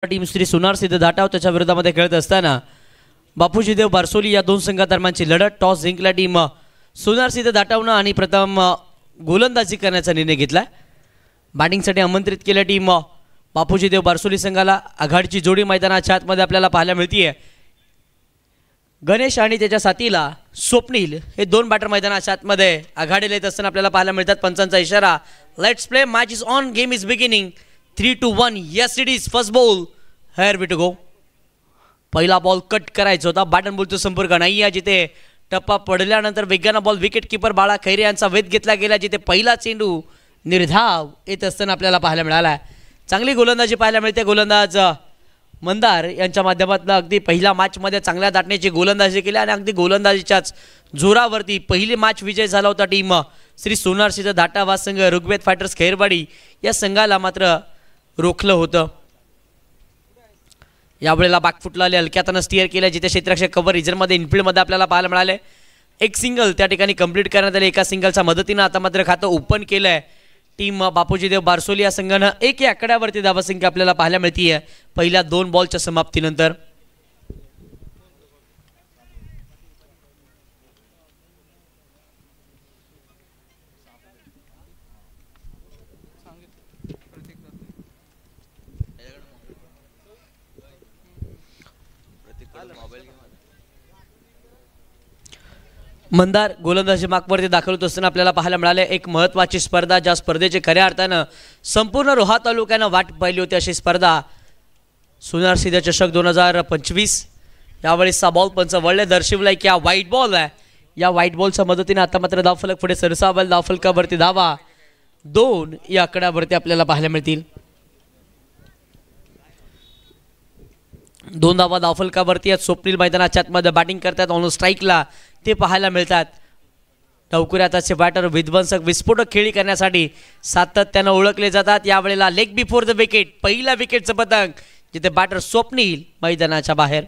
Team Shri सोनार सिद्ध धाटाव त्याच्या विरोधामध्ये खेळत असताना बापूजी देव बारसोली या दोन संघादरम्यानची लढत. टॉस जिंकला टीम सोनार सिद्ध धाटावनं आणि प्रथम गोलंदाजी करण्याचा निर्णय घेतला. बॅटिंगसाठी आमंत्रित केलं टीम बापूजी देव बारसोली संघाला. आघाडीची जोडी मैदानाच्या आतमध्ये आपल्याला पाहायला मिळतीये. गणेश आणि त्याच्या साथीला स्वप्नील हे दोन बॅटर मैदानाच्या आतमध्ये आघाडीला येत असताना आपल्याला पाहायला मिळतात. पंचांचा इशारा. Let's play, match is on, game is beginning. 3-1. Yes it is. First ball, here we to go. पहिला बॉल कट करायचा होता. बॅटन बॉलचा संपर्क नाही आहे. जिथे टप्पा पडल्यानंतर वेगानं बॉल विकेट किपर बाळा खैरे यांचा वेध घेतला गेला. जिथे पहिला चेंडू निर्धाव येत असताना आपल्याला पाहायला मिळाला. चांगली गोलंदाजी पाहायला मिळते. गोलंदाज मंदार यांच्या माध्यमातून अगदी पहिल्या मॅचमध्ये चांगल्या दाटण्याची गोलंदाजी केली आणि अगदी गोलंदाजीच्याच जोरावरती पहिली मॅच विजय झाला होता. टीम श्री सोनार सिद्ध धाटावा संघ ऋग्वेद फायटर्स खैरवाडी या संघाला मात्र रोखलं होतं. यावेळेला बॅकफुटला हलक्यातनं स्टिअर केलं. जिथे क्षेत्ररक्षक कव्हर रिझनमध्ये इनफिल्डमध्ये आपल्याला पाहायला मिळाले. एक सिंगल त्या ठिकाणी कंप्लीट करण्यात आले. एका सिंगलच्या मदतीनं आता मात्र खातं ओपन केलं आहे टीम बापूजी देव बारसोली या संघानं. एक या आकड्यावरती धावसंख्या आपल्याला पाहायला मिळतीये पहिल्या 2 बॉलच्या समाप्तीनंतर. मंदार गोलंदाजी मार्कवरती दाखल होत असताना आपल्याला पाहायला मिळाले. एक महत्त्वाची स्पर्धा, ज्या स्पर्धेची खऱ्या अर्थानं संपूर्ण रोहा तालुक्यानं वाट पाहिली होती अशी स्पर्धा सोनार सिद्ध चषक 2025. यावेळेसचा बॉल पंच वळले दर्शवलाय की हा व्हाईट बॉल आहे. या व्हाईट बॉलच्या मदतीने आता मात्र धावफलक पुढे सरसावेल. धावफलकावरती धावा 2 या आकड्यावरती आपल्याला पाहायला मिळतील. 2 धावा धावफलकावरती आहेत. स्वप्नील मैदानाच्या आतमध्ये बॅटिंग करतात. ऑन स्ट्राईकला ते पाहायला मिळतात. डावखुऱ्याचे बॅटर विध्वंसक विस्फोटक खेळी करण्यासाठी सातत्यानं ओळखले जातात. यावेळेला लेग बिफोर द विकेट, पहिला विकेटचं पतंग, जिथे बॅटर स्वप्नील मैदानाच्या बाहेर.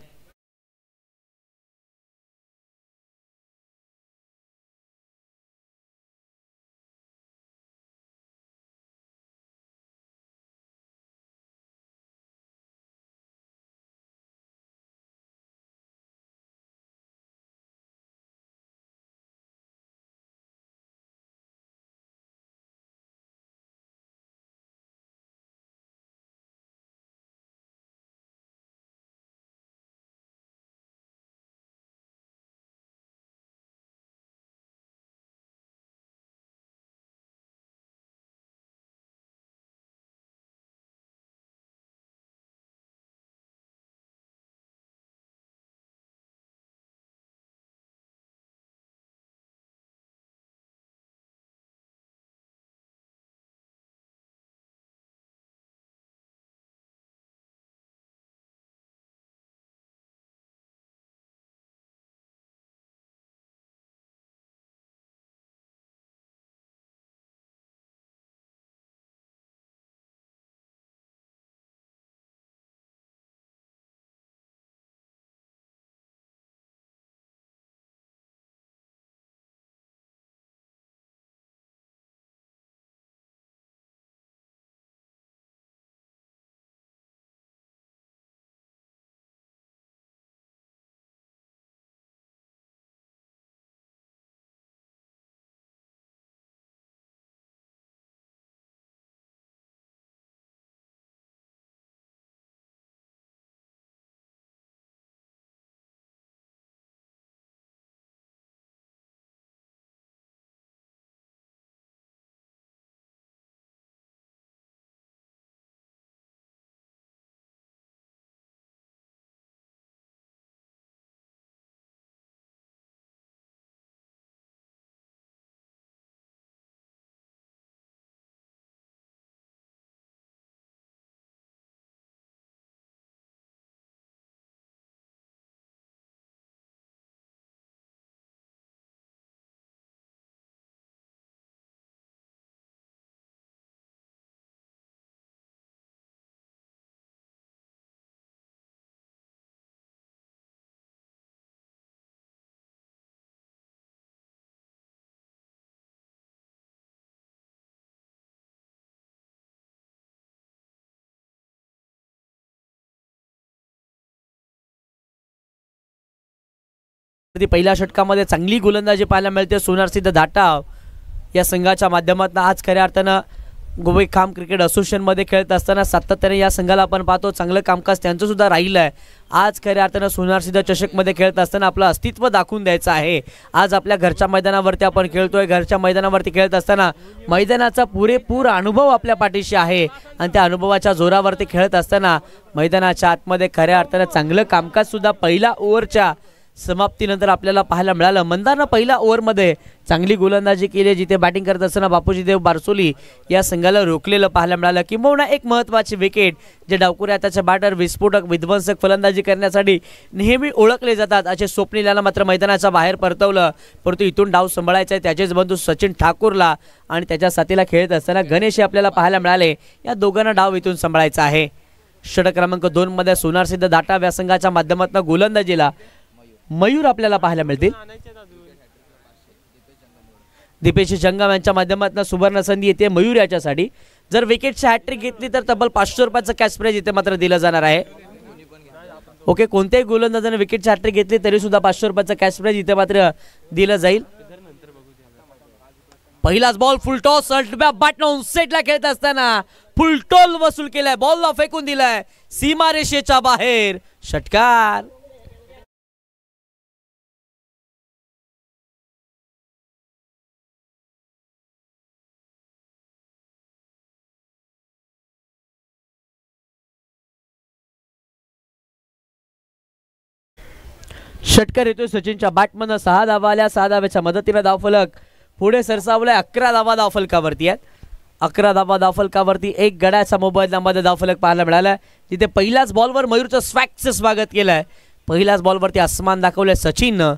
पहिल्या षटकामध्ये चांगली गोलंदाजी पाहायला मिळते सोनार सिद्ध धाटाव या संघाच्या माध्यमातून. आज खऱ्या अर्थानं गोवे खाम क्रिकेट असोसिएशनमध्ये खेळत असताना सातत्याने या संघाला आपण पाहतो चांगलं कामकाज त्यांचं सुद्धा राहिलं आहे. आज खऱ्या अर्थानं सोनार सिद्ध चषकमध्ये खेळत असताना आपलं अस्तित्व दाखवून द्यायचं आहे. आज आपल्या घरच्या मैदानावरती आपण खेळतोय. घरच्या मैदानावरती खेळत असताना मैदानाचा पुरेपूर अनुभव आपल्या पाठीशी आहे आणि त्या अनुभवाच्या जोरावरती खेळत असताना मैदानाच्या आतमध्ये खऱ्या अर्थानं चांगलं कामकाज सुद्धा पहिल्या ओव्हरच्या समाप्तीनंतर आपल्याला पाहायला मिळालं. मंदारनं पहिल्या ओव्हरमध्ये चांगली गोलंदाजी केली, जिथे बॅटिंग करत असताना बापूजी देव बारसोली या संघाला रोखलेलं पाहायला मिळालं. किंबहुना एक महत्त्वाची विकेट जे डावखुऱ्या त्याच्या बॅटर विस्फोटक विध्वंसक फलंदाजी करण्यासाठी नेहमी ओळखले जातात असे स्वप्नील याला मात्र मैदानाच्या बाहेर परतवलं. परंतु इथून डाव सांभाळायचा आहे त्याचेच बंधू सचिन ठाकूरला आणि त्याच्या साथीला खेळत असताना गणेश आपल्याला पाहायला मिळाले. या दोघांना डाव इथून सांभाळायचा आहे. षटक क्रमांक 2 मध्ये सोनार सिद्ध धाटाव या संघाच्या माध्यमातून गोलंदाजीला मयूर आपल्याला पाहायला मिळतील. दीपेश जंगम यांच्या माध्यमातून सुवर्ण संधी येते मयूर याच्यासाठी. जर विकेटची हॅट्रिक घेतली तर तब्बल 500 रुपयाचं कॅश प्राइज इथे मात्र दिलं जाणार आहे. ओके, कोणत्याही गोलंदाजाने विकेटची हॅट्रिक घेतली तरी सुद्धा 500 रुपयाचं कॅश प्राइज इथे मात्र दिलं जाईल. पहिलाच बॉल फुल टॉस बॅटन सेटला खेळत असताना फुल टॉल वसूल केलाय. बॉलला फेकून दिलाय सीमारेषेच्या बाहेर. षटकार. षटकार येतोय सचिनच्या बॅटमधनं. 6 धावा आल्या. 6 धाव्याच्या मदतीने धावफलक पुढे सरसावलाय. 11 धावा धावफलकावरती आहेत. 11 धावा धावफलकावरती 1 गड्याच्या मोबदल्यामध्ये धावफलक पाहायला मिळाला. तिथे पहिल्याच बॉलवर मयूरचं स्वॅगचं स्वागत केलंय. पहिल्याच बॉलवरती आसमान दाखवलंय सचिननं.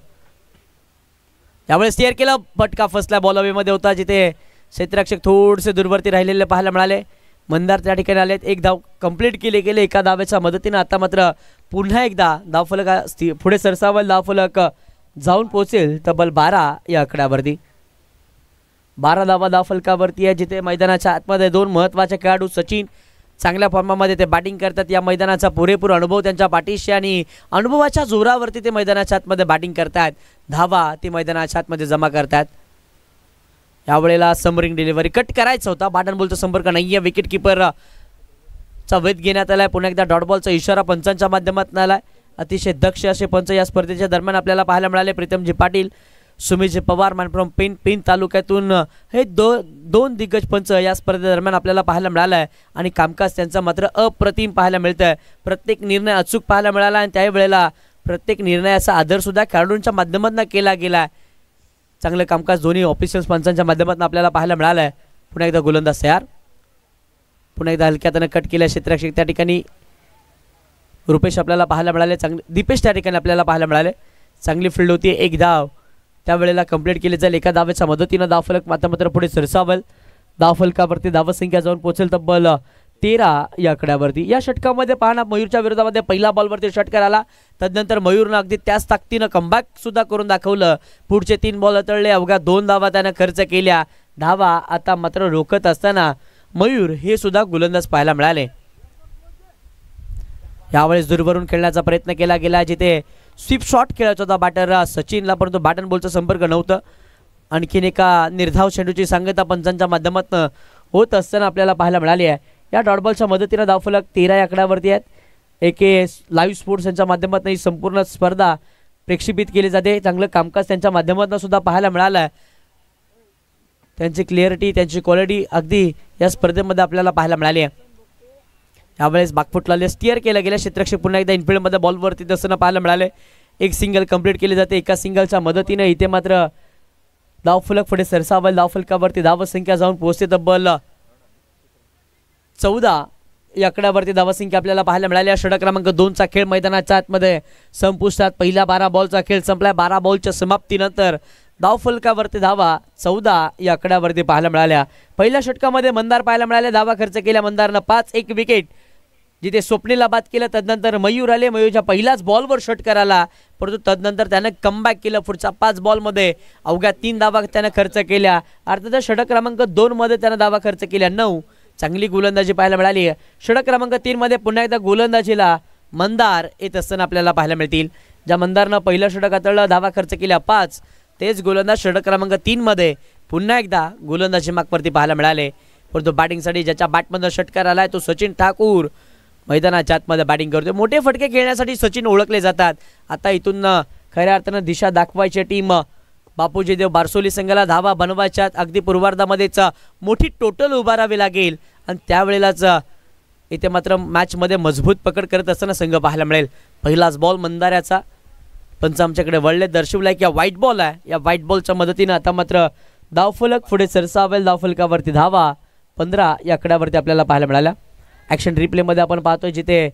यावेळेस स्टेअर केलं, फटका फसला. बॉल हवेमध्ये होता, जिथे क्षेत्ररक्षक थोडेसे दूरवरती राहिलेले पाहायला मिळाले. मंदार त्या ठिकाणी आलेत. 1 धाव कंप्लीट केले एका धाव्याच्या मदतीने. आता मात्र पुन्हा एकदा धावफलक पुढे सरसावल. धावफलक जाऊन पोहोचेल तब्बल 12 या आकड्यावरती. 12 धावा धावफलकावरती आहे, जिथे मैदानाच्या आतमध्ये 2 महत्त्वाचे खेळाडू सचिन चांगल्या फॉर्मामध्ये ते बॅटिंग करतात. या मैदानाचा पुरेपूर अनुभव त्यांच्या पाठीशी आणि अनुभवाच्या जोरावरती ते मैदानाच्या आतमध्ये बॅटिंग करतात. धावा ते मैदानाच्या आतमध्ये जमा करतात. यावेळेला समरिंग डिलिव्हरी कट करायचा होता. बॅटन बॉलचा संपर्क नाहीये. विकेट किपर चा वेध घेण्यात आलाय. पुन्हा एकदा डॉट बॉलचा इशारा पंचांच्या माध्यमातून आलाय. अतिशय दक्ष असे पंच या स्पर्धेच्या दरम्यान आपल्याला पाहायला मिळाले. प्रीतमजी पाटील, सुमितजी पवार, मॅनफ्रॉम पेन तालुक्यातून हे दोन दिग्गज पंच या स्पर्धेदरम्यान आपल्याला पाहायला मिळालाय आणि कामकाज त्यांचा मात्र अप्रतिम पाहायला मिळतंय. प्रत्येक निर्णय अचूक पाहायला मिळाला आणि त्यावेळेला प्रत्येक निर्णयाचा आदर सुद्धा खेळाडूंच्या माध्यमातून केला गेला. चांगलं कामकाज दोन्ही ऑफिशियल्स पंचांच्या माध्यमातून आपल्याला पाहायला मिळालंय. पुन्हा एकदा गोलंदाज तयार. पुन्हा एकदा हलक्यातनं कट केल्या. क्षेत्ररक्षक त्या ठिकाणी रुपेश आपल्याला पाहायला मिळाले. चांगले दीपेश त्या ठिकाणी आपल्याला पाहायला मिळाले. चांगली फील्ड होती. 1 धाव त्यावेळेला कंप्लीट केली जाईल. एका धावेच्या मदतीनं धावफलक मात्र पुढे सरसावल. धावफलकावरती धावसंख्या जाऊन पोहोचेल तब्बल 13 या आकड्यावरती. या षटकामध्ये पाहणं मयूरच्या विरोधामध्ये पहिला बॉलवरती षटकार आला. तदनंतर मयूरनं अगदी त्याच ताकदीनं कमबॅक सुद्धा करून दाखवलं. पुढचे 3 बॉल हाताळले. अवघ्या 2 धावा त्यानं खर्च केल्या. धावा आता मात्र रोखत असताना मयूर हे सुद्धा गोलंदाज पाहायला मिळाले. यावेळेस दूरवरून खेळण्याचा प्रयत्न केला गेला, जिथे स्वीप शॉट खेळायचा होता बॅटर सचिनला, परंतु बॅटन बॉलचा संपर्क नव्हतं. आणखीन एका निर्धाव चेंडूची सांगता पंचांच्या माध्यमातून होत असताना आपल्याला पाहायला मिळाली आहे. या डॉट बॉलच्या मदतीने धावफलक 13 या आकड्यावरती आहेत. एके लाईव्ह स्पोर्ट्स यांच्या माध्यमातून ही संपूर्ण स्पर्धा प्रेक्षेपित केली जाते. चांगलं कामकाज त्यांच्या माध्यमातून सुद्धा पाहायला मिळालं आहे. त्यांची क्लिअरिटी, त्यांची क्वालिटी अगदी या स्पर्धेमध्ये आपल्याला पाहायला मिळाली आहे. यावेळेस बागफुटला स्टिअर केलं गेलं. क्षेत्ररक्षक पुन्हा एकदा इनफिल्डमध्ये बॉलवरती तसं पाहायला मिळाले. 1 सिंगल कंप्लीट केली जाते. एका सिंगलच्या मदतीने इथे मात्र धावफलक पुढे सरसावल. धावफलकावरती धावसंख्या जाऊन पोहोचते तब्बल 14 या आकड्यावरती धावसंख्या आपल्याला पाहायला मिळाली. षटक क्रमांक 2चा खेळ मैदानाच्या आतमध्ये संपुष्टात. पहिल्या 12 बॉलचा खेळ संपलाय. 12 बॉलच्या समाप्तीनंतर धावफलकावरती धावा 14 या आकड्यावरती पाहायला मिळाल्या. पहिल्या षटकामध्ये मंदार पाहायला मिळाले. धावा खर्च केल्या मंदारनं 5-1 विकेट, जिथे स्वप्नीला बाद केलं. तदनंतर मयूर आले. मयूरच्या पहिल्याच बॉलवर षटकार आला, परंतु तदनंतर त्यानं कमबॅक केलं. पुढच्या 5 बॉलमध्ये अवघ्या 3 धावा त्यानं खर्च केल्या. अर्थातच षटक क्रमांक 2 मध्ये त्यानं धावा खर्च केल्या 9. चांगली गोलंदाजी पाहायला मिळाली. षटक क्रमांक 3 मध्ये पुन्हा एकदा गोलंदाजीला मंदार येत असताना आपल्याला पाहायला मिळतील. ज्या मंदारनं पहिलं षटक हाताळलं, धावा खर्च केल्या 5, तेच गोलंदाज षटक क्रमांक 3 मध्ये पुन्हा एकदा गोलंदाजी मागवरती पाहायला मिळाले. परंतु बॅटिंगसाठी ज्याच्या बॅटमधून षटकार आलाय तो सचिन ठाकूर मैदानाच्या आतमध्ये बॅटिंग करतोय. मोठे फटके खेळण्यासाठी सचिन ओळखले जातात. आता इथून खऱ्या अर्थानं दिशा दाखवायची टीम बापूजी देव बारसोली संघाला. धावा बनवायच्यात, अगदी पूर्वार्धामध्येच मोठी टोटल उभारावी लागेल आणि त्यावेळेलाच इथे मात्र मॅचमध्ये मजबूत पकड करत असताना संघ पाहायला मिळेल. पहिलाच बॉल मंदाऱ्याचा, पंच आमच्याकडे वळले, दर्शवलाय की व्हाईट बॉल आहे. या व्हाईट बॉलच्या मदतीनं आता मात्र धावफलक पुढे सरसावेल. धावफलकावरती धावा 15 या आकड्यावरती आपल्याला पाहायला मिळाल्या. ॲक्शन रिप्लेमध्ये आपण पाहतोय जिथे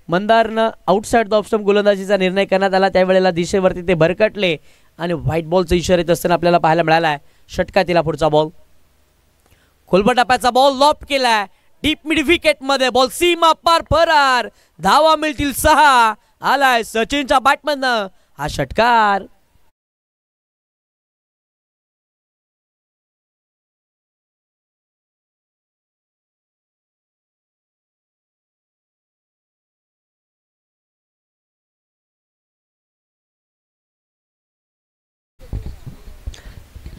मंदारनं आउटसाइड द ऑफ स्टंप गोलंदाजीचा निर्णय करण्यात आला, त्यावेळेला दिशेवरती ते भरकटले आणि व्हाईट बॉलचा इशारा येत असताना आपल्याला पाहायला मिळाला आहे. षटकातीला पुढचा बॉल, खोलबट टप्प्याचा बॉल लॉफ्ट केलाय डीप मिड विकेट मध्ये. बॉल सीमा पार फरार, धावा मिळतील 6. आलाय सचिनच्या बॅटमधनं हा षटकार.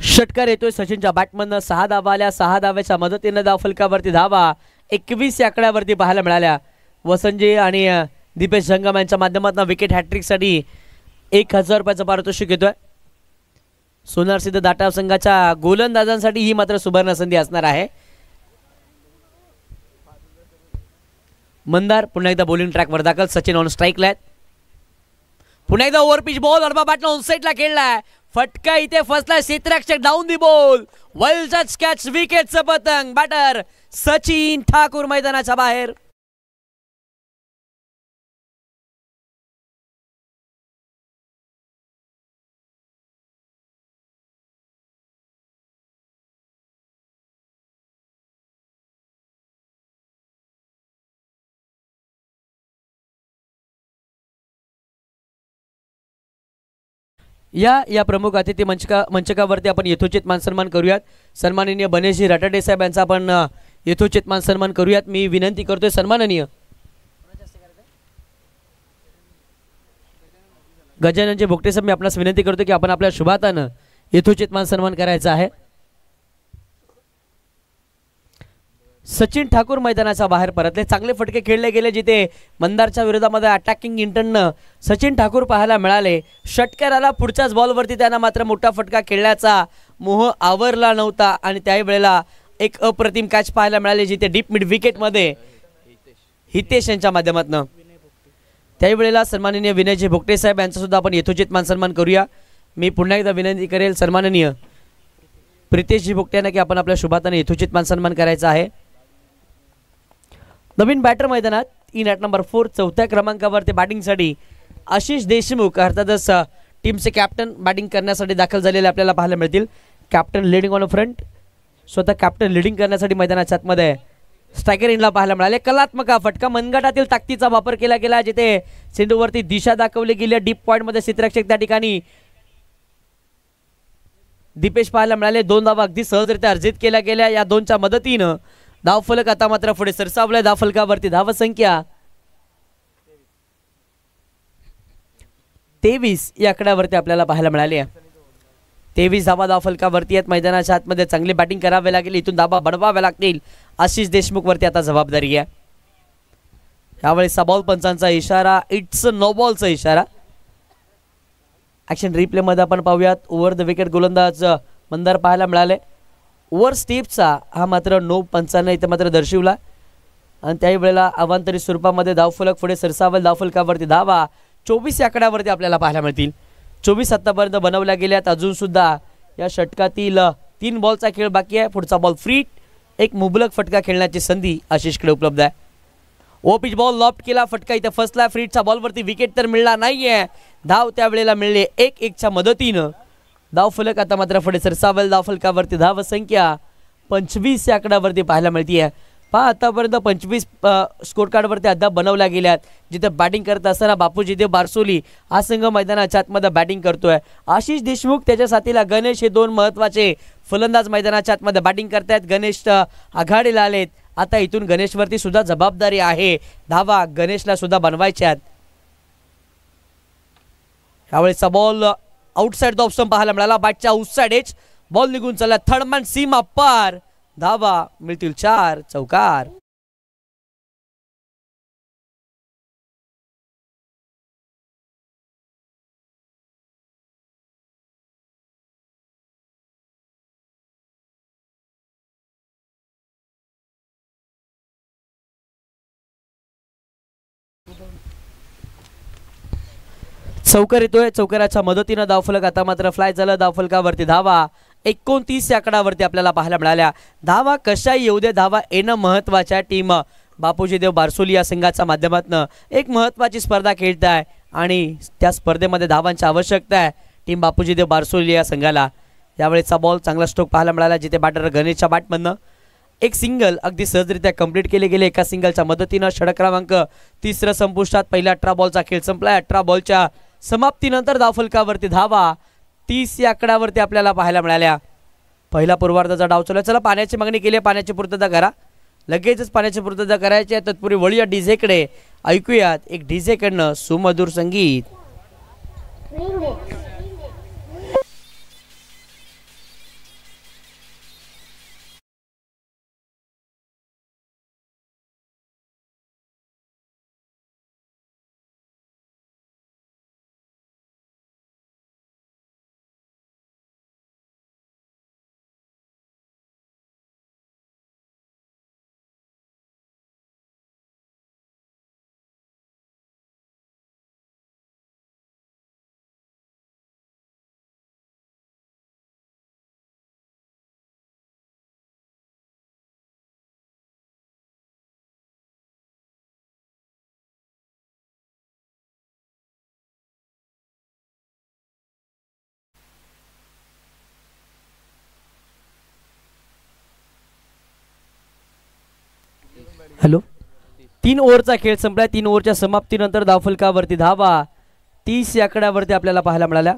षटकार येतोय सचिनच्या बॅटमधनं. 6 धावा आल्या. 6 धाव्याच्या मदतीनं धावफलकावरती धावा 21 या आकड्यावरती पाहायला मिळाल्या. वसंतजी आणि दीपेश जंगम यांच्या माध्यमातून विकेट हॅट्रिकसाठी 1000 रुपयाचं पारितोषिक येतोय. सोनार सिद्ध दाटाव संघाच्या गोलंदाजांसाठी ही मात्र सुवर्ण संधी असणार आहे. मंदार पुन्हा एकदा बॉलिंग ट्रॅकवर दाखल. सचिन ऑन स्ट्राईकला आहेत. पुन्हा एकदा ओव्हरपिच बॉल अर्धा बॅटला ऑन साईडला खेळलाय. फटका इथे फसलाय. क्षेत्ररक्षक डाऊन दी बॉल. वेल जज कॅच, विकेटचं पतंग. बॅटर सचिन ठाकूर मैदानाच्या बाहेर. या प्रमुख अतिथी मंचकावरती आपण यथोचित मान सन्मान करूयात. सन्माननीय बनेशजी रटाटे साहेब यांचा आपण यथोचित मान सन्मान करूयात. मी विनंती करतोय सन्माननीय गजाननजी भोगटे साहेब, मी आपणास विनंती करतो की आपण आपल्या शुभातानं यथोचित मान सन्मान करायचा आहे. सचिन ठाकूर मैदानाच्या बाहेर परतले. चांगले फटके खेळले गेले जिथे मंदारच्या विरोधामध्ये अटॅकिंग इंटर्ननं सचिन ठाकूर पाहायला मिळाले. षटकाराला पुढच्याच बॉलवरती त्यांना मात्र मोठा फटका खेळण्याचा मोह आवरला नव्हता आणि त्यावेळेला एक अप्रतिम कॅच पाहायला मिळाले जिथे डीप मिड विकेटमध्ये हितेश यांच्या माध्यमातून. त्यावेळेला सन्माननीय विनयजी भोगटे साहेब यांचा सुद्धा आपण यथोचित मान सन्मान करूया. मी पुन्हा एकदा विनंती करेल सन्माननीय प्रितेशजी भोगटे यांना की आपण आपल्या शुभाताने यथोचित मान सन्मान करायचा आहे. नवीन बॅटर मैदानात इन ॲट नंबर 4 4थ्या क्रमांकावरती बॅटिंगसाठी आशिष देशमुख अर्थातच टीमचे कॅप्टन बॅटिंग करण्यासाठी दाखल झालेले आपल्याला पाहायला मिळतील. कॅप्टन लिडिंग ऑन फ्रंट, स्वतः कॅप्टन लिडिंग करण्यासाठी मैदानाच्या आतमध्ये स्ट्रायकर इनला पाहायला मिळाले. कलात्मक फटका, मनगटातील ताकदीचा वापर केला गेला जिथे चेंडूवरती दिशा दाखवली गेली. डीप पॉईंटमध्ये क्षेत्ररक्षक त्या ठिकाणी दीपेश पाहायला मिळाले. 2 धावा अगदी सहजरित्या अर्जित केल्या गेल्या. या 2च्या मदतीनं धावफलक आता मात्र पुढे सरसावलाय. धावफलकावरती धावसंख्या 23 या आकड्यावरती आपल्याला पाहायला मिळाली आहे. 23 धावा धावफलकावरती आहेत. मैदानाच्या आतमध्ये चांगली बॅटिंग करावी लागेल. इथून धावा बनवाव्या लागतील. आशिष देशमुख वरती आता जबाबदारी आहे. यावेळेस बॉल पंचांचा इशारा, इट्स नो बॉलचा इशारा. ॲक्शन रिप्लेमध्ये आपण पाहूयात. ओव्हर द विकेट गोलंदाज मंदार पाहायला मिळाले. ओव्हर स्टेपचा हा मात्र नो पंचांना इथे मात्र दर्शवला आणि त्याही वेळेला अवांतरित स्वरूपामध्ये धावफलक पुढे सरसावेल. धावफलकावरती धावा 24 या आकड्यावरती आपल्याला पाहायला मिळतील. 24 आत्तापर्यंत बनवल्या गेल्यात. अजून सुद्धा या षटकातील 3 बॉलचा खेळ बाकी आहे. पुढचा बॉल फ्री, एक मुबलक फटका खेळण्याची संधी आशिषकडे उपलब्ध आहे. ओ पिच बॉल लॉफ्ट केला, फटका इथे फसला. फ्रीटच्या बॉलवरती विकेट तर मिळला नाहीये. धाव त्यावेळेला मिळले 1-1च्या मदतीनं. धावफलक आता मात्र पुढे सरसावेल. धावफलकावरती धाव संख्या 25 या आकड्यावरती पाहायला मिळते. पहा आतापर्यंत 25 स्कोर कार्डवरती अद्याप बनवल्या गेल्यात. जिथे बॅटिंग करत असताना बापूजी देव बारसोली हा संघ मैदानाच्या आतमध्ये बॅटिंग करतोय. आशिष देशमुख त्याच्या साथीला गणेश हे 2 महत्त्वाचे फलंदाज मैदानाच्या आतमध्ये बॅटिंग करतायत. गणेश आघाडीला आलेत. आता इथून गणेशवरती सुद्धा जबाबदारी आहे. धावा गणेशला सुद्धा बनवायच्यात. यावेळेचा ball outside the off stump पाहायला मिळाला. बॅटच्या आउटसाइड एज बॉल निघून चालला. थर्ड मॅन सीमा पार. धावा मिळतील 4. चौकार. चौकार येतोय. चौकाराच्या मदतीनं धावफलक आता मात्र फ्लाय झालं. धावफलकावरती धावा 29 या आकडावरती आपल्याला पाहायला मिळाल्या. धावा कशाही येऊ दे, धावा येणं महत्वाच्या. टीम बापूजी देव बारसोली या संघाच्या माध्यमातून एक महत्वाची स्पर्धा खेळत आहे आणि त्या स्पर्धेमध्ये धावांची आवश्यकता आहे टीम बापूजी देव बारसोली या संघाला. यावेळेचा बॉल चांगला स्ट्रोक पाहायला मिळाला, जिथे बॅटर गणेशच्या बॅटमधनं एक सिंगल अगदी सहजरित्या कंप्लीट केले गेले. एका सिंगलच्या मदतीनं षटक क्रमांक 3 संपुष्टात. पहिल्या 18 बॉलचा खेळ संपलाय. 18 बॉलच्या समाप्तीनंतर धावफलकावरती धावा 30 या आकड्यावरती आपल्याला पाहायला मिळाल्या. पहिला पूर्वार्धाचा डाव चालू. चला पाण्याची मागणी केली, पाण्याची पूर्तता करा. लगेचच पाण्याची पूर्तता करायची आहे. तत्पूर्वी वळूया डीजेकडे. ऐकूयात एक डीजेकडनं सुमधुर संगीत. हॅलो. 3 ओव्हरचा खेळ संपलाय. 3 ओव्हरच्या समाप्तीनंतर धावफलकावरती धावा 30 या आकड्यावरती आपल्याला पाहायला मिळाल्या.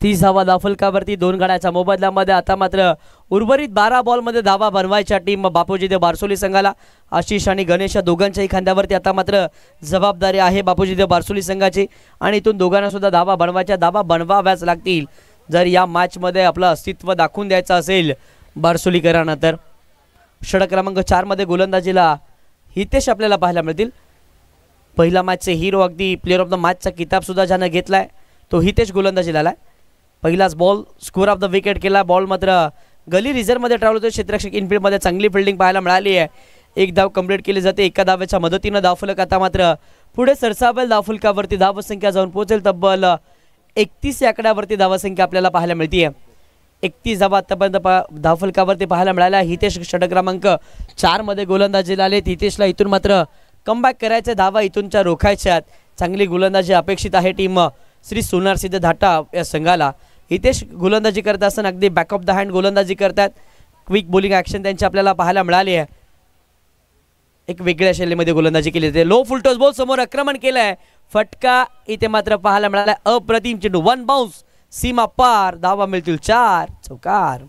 30 धावा धावफलकावरती. 2 गड्याच्या मोबदल्यामध्ये आता मात्र उर्वरित 12 बॉलमध्ये धावा बनवायच्या टीम बापूजी देव बारसोली संघाला. आशिष आणि गणेश या दोघांच्याही खांद्यावरती आता मात्र जबाबदारी आहे बापूजी देव बारसोली संघाची आणि इथून दोघांना सुद्धा धावा बनवायच्या. धावा बनवाव्याच लागतील जर या मॅचमध्ये आपलं अस्तित्व दाखवून द्यायचं असेल बारसोलीकरांना. तर षटक क्रमांक 4 मध्ये गोलंदाजीला हितेश आपल्याला पाहायला मिळतील. पहिला मॅचचे हिरो, अगदी प्लेअर ऑफ द मॅचचा किताब सुद्धा ज्यानं घेतलाय तो हितेश गोलंदाजीला आलाय. पहिलाच ball score of the wicket केला. बॉल मात्र गली रिझर्वमध्ये ट्रॅव्हल होतो. क्षेत्ररक्षक इनफिल्डमध्ये चांगली फिल्डिंग पाहायला मिळाली आहे. एक धाव कंप्लीट केली जाते. एका धावेच्या मदतीनं धावफलक आता मात्र पुढे सरसावेल. धावफलकावरती धावसंख्या जाऊन पोहोचेल तब्बल 31 या आकड्यावरती धावसंख्या आपल्याला पाहायला मिळते. 31 धावा आतापर्यंत धावफलकावरती पाहायला मिळाल्या. हितेश षटक क्रमांक 4 मध्ये गोलंदाजीला आले. हितेशला इथून मात्र कमबॅक करायचे, धावा इथूनच्या रोखायच्यात. चांगली गोलंदाजी अपेक्षित आहे टीम श्री सोनार सिद्ध धाटा या संघाला. हितेश गोलंदाजी करत असताना अगदी बॅक ऑफ द हँड गोलंदाजी करतात. क्विक बॉलिंग ॲक्शन त्यांची आपल्याला पाहायला मिळाली आहे. एक वेगळ्या शैलीमध्ये गोलंदाजी केली जाते. लो फुलटॉस बॉल समोर आक्रमण केलंय. फटका इथे मात्र पाहायला मिळाला. अप्रतिम चेंडू. 1 बाउन्स. सीमा पार. धावा मिळतील 4. चौकार.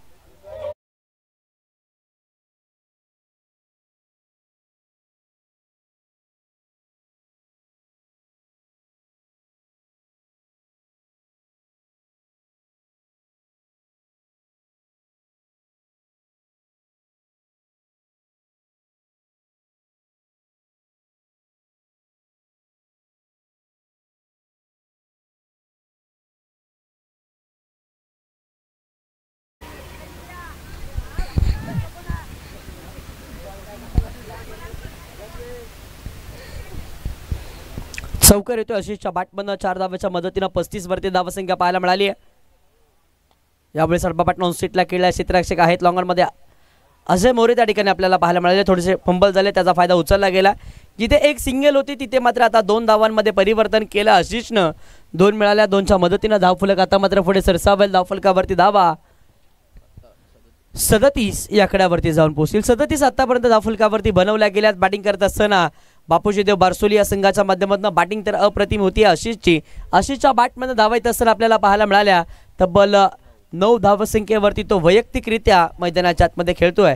चौकार येतोय. आशिषच्या बॅटमधनं 4 धावेच्या मदतीनं 35 वरती धावसंख्या पाहायला मिळाली आहे. यावेळी सर्व बॅट नॉन स्ट्रीटला खेळला. क्षेत्ररक्षक आहेत लॉंगरमध्ये अजय मोरे त्या ठिकाणी आपल्याला पाहायला मिळाले. थोडेसे फंबल झाले, त्याचा फायदा उचलला गेला. जिथे एक सिंगल होती तिथे मात्र आता 2 धावांमध्ये परिवर्तन केलं आशिषनं. 2 मिळाल्या. 2च्या मदतीनं धावफलक आता मात्र पुढे सरसावेल. धावफलकावरती धावा 37 या आकड्यावरती जाऊन पोहोचतील. 37 आतापर्यंत धावफलकावरती बनवल्या गेल्यात. बॅटिंग करत असताना बापूजी देव बारसोली या संघाच्या माध्यमातून बॅटिंग तर अप्रतिम होती आशिषची. आशिषच्या बॅटमध्ये धावा येत असताना आपल्याला पाहायला मिळाल्या. तब्बल 9 धावसंख्येवरती तो वैयक्तिकरित्या मैदानाच्या आतमध्ये खेळतोय.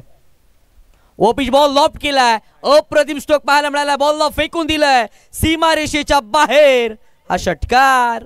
ओ पिच बॉल लॉफ्ट केलाय, अप्रतिम स्ट्रोक पाहायला मिळाला, बॉलला फेकून दिलाय सीमारेषेच्या बाहेर, हा षटकार.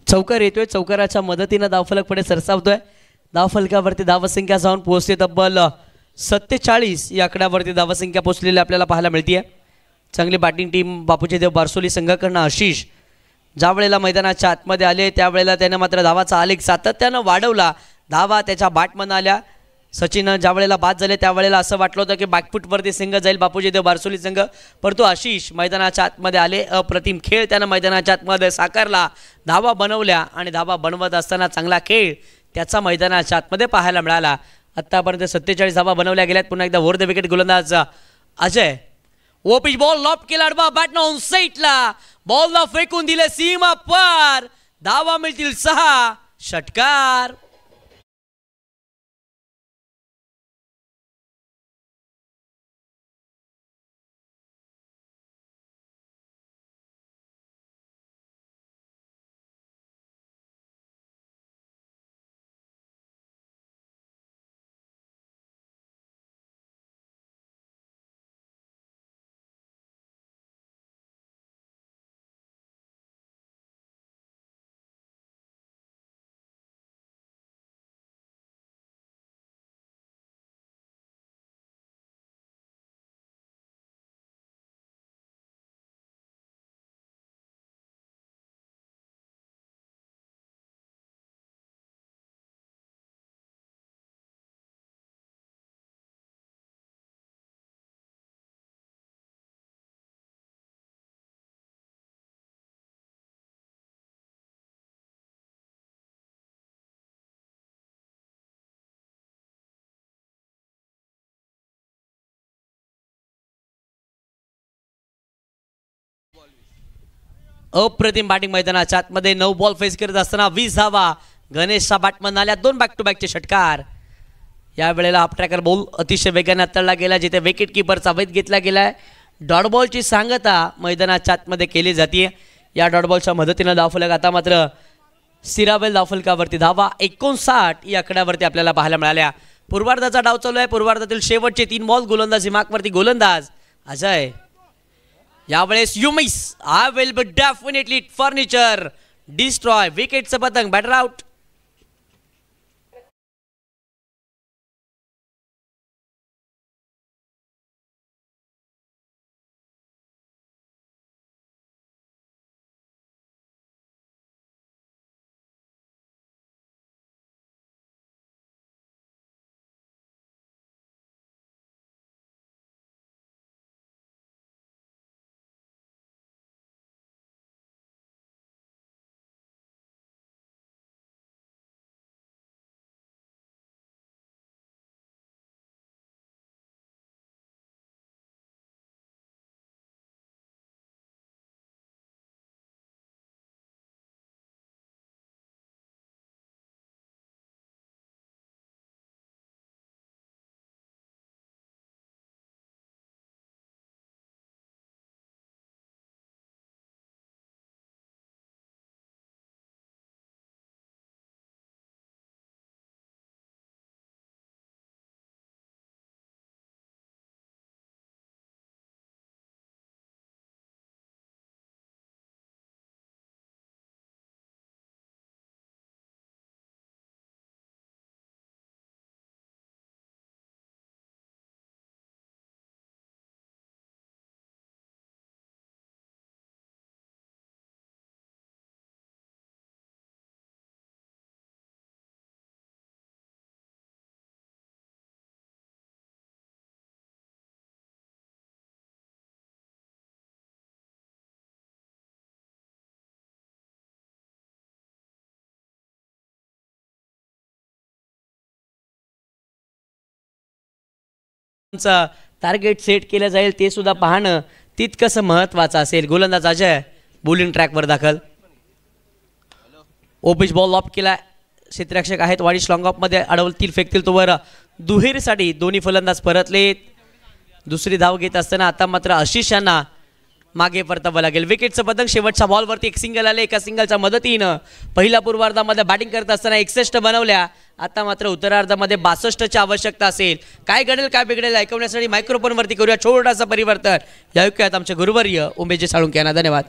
चौकार येतोय, चौकाराच्या मदतीनं धावफलक पुढे सरसावतोय. धावफलकावरती धावसंख्या जाऊन पोहोचते तब्बल 47 या आकड्यावरती धावसंख्या पोहोचलेली आपल्याला पाहायला मिळते. चांगली बॅटिंग टीम बापूजी देव बारसोली संघाकडनं आशिष ज्या वेळेला मैदानाच्या आतमध्ये आले त्यावेळेला त्यानं मात्र धावाचा आलेख सातत्यानं वाढवला. धावा त्याच्या बॅटमन आल्या. सचिन ज्या वेळेला बाद झाले त्यावेळेला असं वाटलं होतं की बॅकफुटवरती संघ जाईल बापूजी देव बारसोली संघ, परंतु आशिष मैदानाच्या आतमध्ये आले. अप्रतिम खेळ त्यानं मैदानाच्या आतमध्ये साकारला, धावा बनवल्या आणि धावा बनवत असताना चांगला खेळ त्याचा मैदानाच्या आतमध्ये पाहायला मिळाला. आत्तापर्यंत 47 धावा बनवल्या गेल्यात. पुन्हा एकदा ओव्हर द विकेट गोलंदाज अजय. ओ पिच बॉल लॉफ्ट केला, अडवा बॅट ऑन साईडला, बॉलला फेकून दिले सीमा पार, धावा मिळतील 6, षटकार. अप्रतिम बॅटिंग मैदानाच्या आतमध्ये 9 बॉल फेस करत असताना 20 धावा गणेशच्या बॅटमन आल्या. 2 बॅक टू बॅकचे षटकार. या वेळेला हाफ ट्रॅकर बॉल अतिशय वेगाने हाताळला गेला, जिथे विकेट किपरचा वैध घेतला गेलाय. डॉट बॉलची सांगता मैदानाच्या आतमध्ये केली जाते. या डॉट बॉलच्या मदतीनं धावफलक आता मात्र सिरावेल धावफलकावरती धावा 59 या आकड्यावरती आपल्याला पाहायला मिळाल्या. पूर्वार्धाचा डाव चालू आहे. पूर्वार्धातील शेवटचे 3 बॉल गोलंदाजी मार्कवरती गोलंदाज अजय. यावेळेस you miss, I will be definitely furniture destroy, विकेटचं पतंग, बॅटर आउट. टार्गेट सेट केलं जाईल ते सुद्धा पाहणं तितकंसं महत्त्वाचं असेल. गोलंदाज अजय बॉलिंग ट्रॅकवर दाखल. ओपिच बॉल लॉप केला. क्षेत्ररक्षक आहेत वाडिश लॉंग ऑफमध्ये अडवतील फेकतील तोवर दुहेरीसाठी दोन्ही फलंदाज परतले. दुसरी धाव घेत असताना आता मात्र आशिष यांना मागे परतावं लागेल. विकेटचं पतंग. शेवटच्या बॉलवरती एक सिंगल आले. एका सिंगलच्या मदतीनं पहिल्या पूर्वार्धामध्ये बॅटिंग करत असताना 61 बनवल्या. आता मात्र उत्तरार्धामध्ये 62ची आवश्यकता असेल. काय घडेल काय बिघडेल ऐकवण्यासाठी मायक्रोफोनवरती करूया छोटासा परिवर्तन. या ऐकूयात आमचे गुरुवर्य उमेश साळुंके यांना. धन्यवाद.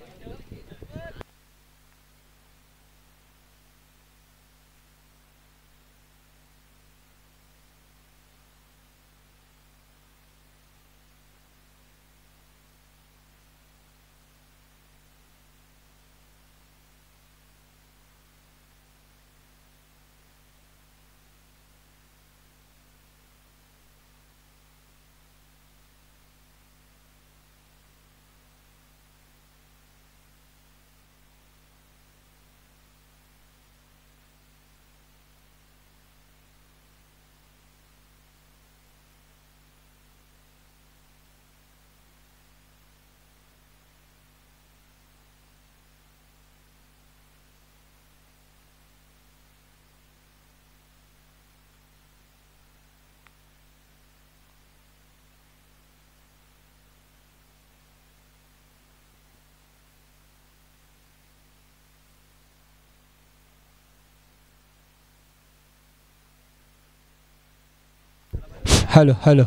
Hello hello.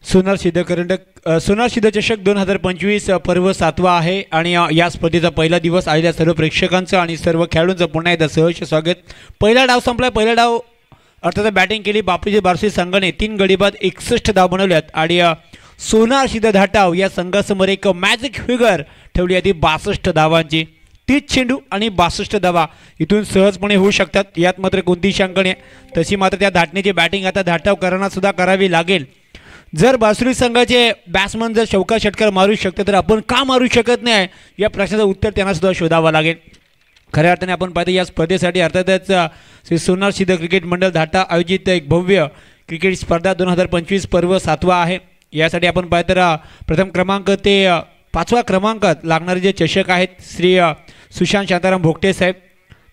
सोनार सिद्ध चषक 2025 पर्व 7वा आहे आणि या स्पर्धेचा पहिला दिवस आलेल्या सर्व प्रेक्षकांचं आणि सर्व खेळाडूंचं पुन्हा एकदा सहर्ष स्वागत. पहिला डाव संपला. पहिला डाव अर्थात बॅटिंग केली बापूजी बारसी संघाने 3 गडी बाद 61 धाव बनवल्यात आणि सोनार सिद्ध धाटाव या संघासमोर एक मॅजिक फिगर ठेवली आहे ती 62 धावांची. 30 चेंडू आणि 62 धावा इथून सहजपणे होऊ शकतात. यात मात्र कोणतीही शंका नाही. तशी मात्र त्या धाटणीची बॅटिंग आता धाटावकरांना सुद्धा करावी लागेल. जर बासुरी संघाचे बॅट्समन जर चौका षटकार मारू शकते तर आपण का मारू शकत नाही या प्रश्नाचं उत्तर त्यांना सुद्धा शोधावं लागेल. खऱ्या अर्थाने आपण पाहतो या स्पर्धेसाठी अर्थातच श्री सोनार सिद्ध क्रिकेट मंडळ धाटा आयोजित एक भव्य क्रिकेट स्पर्धा 2025 पर्व 7वा आहे. यासाठी आपण पाहतो तर प्रथम क्रमांक ते 5व्या क्रमांकात लागणारे जे चषक आहेत श्री सुशांत शांताराम भोगटे साहेब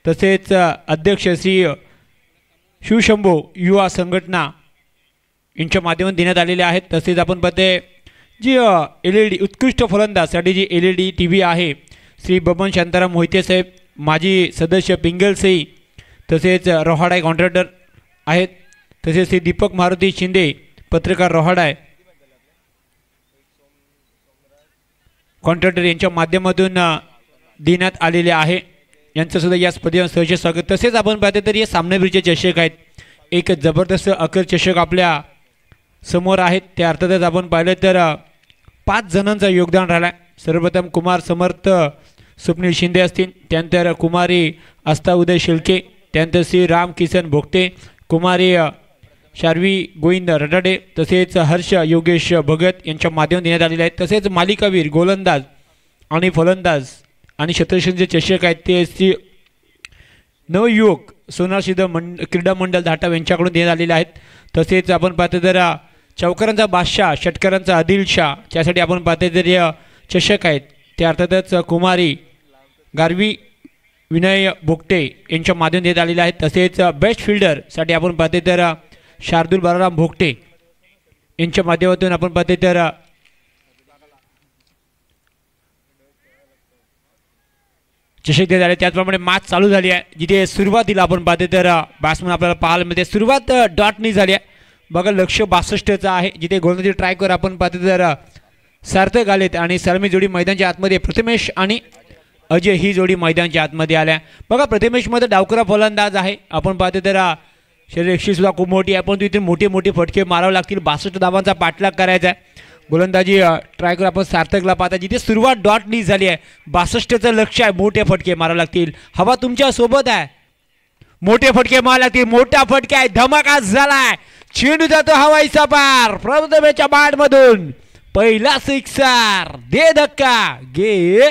तसेच अध्यक्ष श्री शिवशंभो युवा संघटना यांच्या माध्यमातून देण्यात आलेले आहेत. तसेच आपण पाहते जी LED उत्कृष्ट फलंदाजसाठी जी LED TV आहे श्री बबन शांताराम मोहिते साहेब माजी सदस्य पिंगल सई तसेच रोहाडाय कॉन्ट्रॅक्टर आहेत. तसेच श्री दीपक मारुती शिंदे पत्रकार रोहाडाय कॉन्ट्रॅक्टर यांच्या माध्यमातून देण्यात आलेले आहे. यांचं सुद्धा या स्पर्धेवर सहर्ष स्वागत. तसेच आपण पाहतो तर हे सामनावीरचे चषक आहेत. एक जबरदस्त अकर चषक आपल्या समोर आहेत. त्या अर्थातच आपण पाहिलं तर 5 जणांचं योगदान राहिलं आहे. सर्वप्रथम कुमार समर्थ स्वप्नील शिंदे असतील. त्यानंतर कुमारी आस्था उदय शिल्के. त्यानंतर श्री राम किसन भोगटे कुमारी शार्वी गोविंद रटाडे तसेच हर्ष योगेश भगत यांच्या माध्यमातून देण्यात आलेले आहेत. तसेच मालिकावीर गोलंदाज आणि फलंदाज आणि क्षेत्ररक्षणचे चषक आहेत ते श्री नवयुवक सोनार सिद्ध क्रीडा मंडळ धाटाव यांच्याकडून देण्यात आलेले आहेत. तसेच आपण पाहतो तर चौकारांचा बादशाह षटकारांचा आदिलशाह त्यासाठी आपण पाहतो तर चषक आहेत ते अर्थातच कुमारी गारवी विनय भोगटे यांच्या माध्यमातून देण्यात आलेले आहेत. तसेच बेस्ट फिल्डरसाठी आपण पाहतो तर शार्दूल बालाराम भोगटे यांच्या माध्यमातून आपण पाहतो तर चषक देण्यात आले. त्याचप्रमाणे मॅच चालू झाली आहे जिथे सुरुवातीला आपण पाहतो तर बॅट्समन आपल्याला पाहायला मिळते. सुरुवात डॉटनी झाली आहे बघा. लक्ष 62चं आहे जिथे गोलंदाजी ट्रायकर आपण पाहतो तर सार्थक आलेत आणि सलामी जोडी मैदानाच्या आतमध्ये प्रथमेश आणि अजय ही जोडी मैदानाच्या आतमध्ये आल्या. बघा प्रथमेशमध्ये डावकरा फलंदाज आहे. आपण पाहतो तर शरीरयष्टी सुद्धा खूप मोठी आहे पण तिथे मोठे मोठे फटके मारावे लागतील. 62 धावांचा पाठलाग करायचा आहे. गोलंदाजी ट्राय करून आपण सार्थकला पाहता जिथे सुरुवात डॉटनी झाली आहे. 62चं लक्ष आहे. मोठे फटके मारावे लागतील. हवा तुमच्या सोबत आहे. मोठे फटके मारावे लागतील. मोठा फटका आहे. धमाका झालाय. चेंडू जातो हवाईचा पार प्रथमेशच्या बॅटमधून. पहिला सिक्सर दे धक्का घे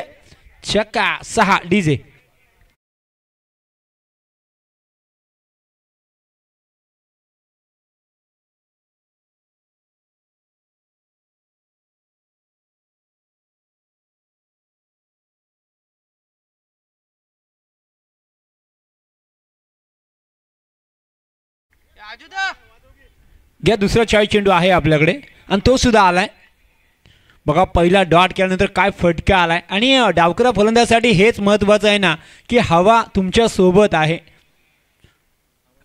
छक्का 6 डीजे. घ्या दुसरा चॉईस चेंडू आहे आपल्याकडे आणि तो सुद्धा आलाय. बघा पहिला डॉट केल्यानंतर काय फटका आलाय आणि डावकरा फलंदाजासाठी हेच महत्त्वाचं आहे ना की हवा तुमच्या सोबत आहे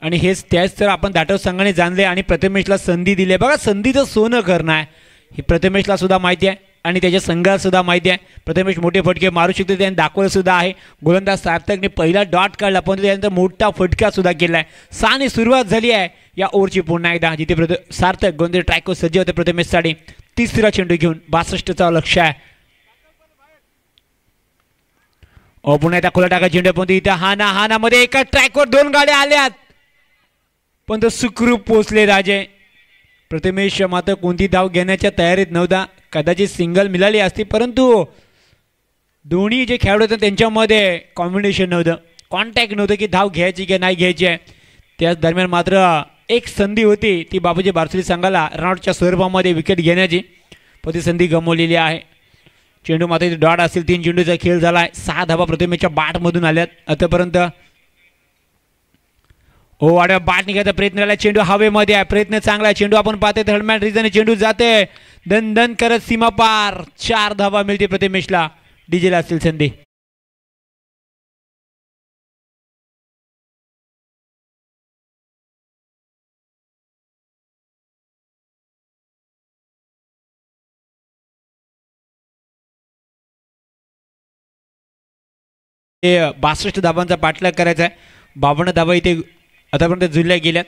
आणि हेच त्याच तर आपण दाटव संघाने जाणले आणि प्रथमेशला संधी दिली आहे. बघा संधीचं सोनं करणं आहे हे प्रथमेशला सुद्धा माहिती आहे आणि त्याच्या संघाला सुद्धा माहिती आहे. प्रथमेश मोठे फटके मारू शकते त्याने दाखवलं सुद्धा आहे. गोलंदाज सार्थकने पहिला डॉट काढला पण त्यानंतर मोठा फटका सुद्धा केला आहे. 6 सुरुवात झाली आहे या ओव्हरची पुन्हा एकदा जिथे सार्थक गोंधळ ट्रॅकवर सज्ज होते प्रथमेशसाठी. तिसरा चेंडू घेऊन 62चा लक्ष आहे. पुन्हा एकदा खुला टाका चेंडू पण इथं हाना मध्ये एका ट्रॅकवर 2 गाड्या आल्यात पण तो सुखरूप पोचले राजे. प्रथमेश मात्र कोणती धाव घेण्याच्या तयारीत नव्हता. कदाचित सिंगल मिळाली असती परंतु दोन्ही जे खेळाडू होते त्यांच्यामध्ये कॉम्बिनेशन नव्हतं, कॉन्टॅक्ट नव्हतं की धाव घ्यायची की नाही घ्यायची आहे. त्याच दरम्यान मात्र एक संधी होती ती बापूजी बारसोली संघाला रनआउटच्या स्वरूपामध्ये विकेट घेण्याची पण ती संधी गमावलेली आहे. चेंडू मात्र डॉट असतील 3 चेंडूचा खेळ झाला आहे. 6 धावा प्रथमेशच्या बॅटमधून आल्यात आतापर्यंत. वाड्या बाट निघायचा प्रयत्न झाला. चेंडू हवेमध्ये आहे. प्रयत्न चांगला आहे. चेंडू आपण पाहते थर्डमॅन रिझन चेंडू जाते दन दन करत सीमा पार. 4 धावा मिळते प्रथमेशला. डीजेला असतील संधी. हे 62 धावांचा पाठलाग करायचा आहे. 52 धावा इथे आतापर्यंत जुळल्या गेल्यात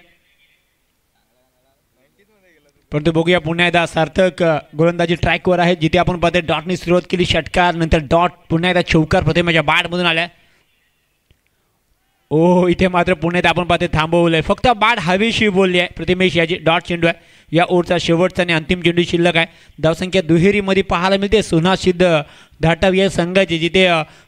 परंतु बघूया पुन्हा एकदा सार्थक गोलंदाजी ट्रॅकवर आहे जिथे आपण पाहते डॉटने सुरुवात केली. षटकार नंतर डॉट पुन्हा एकदा चौकार प्रथमेशच्या बॅटमधून आल्या. इथे मात्र पुन्हा एकदा आपण पाहते थांबवलंय. फक्त बॅट हवेशी बोलली आहे प्रथमेश याची. डॉट चेंडू आहे या ओव्हरचा शेवटचा आणि अंतिम चेंडू शिल्लक आहे. धावसंख्या दुहेरीमध्ये पाहायला मिळते सोना सिद्ध धाटाव या संघाची जिथे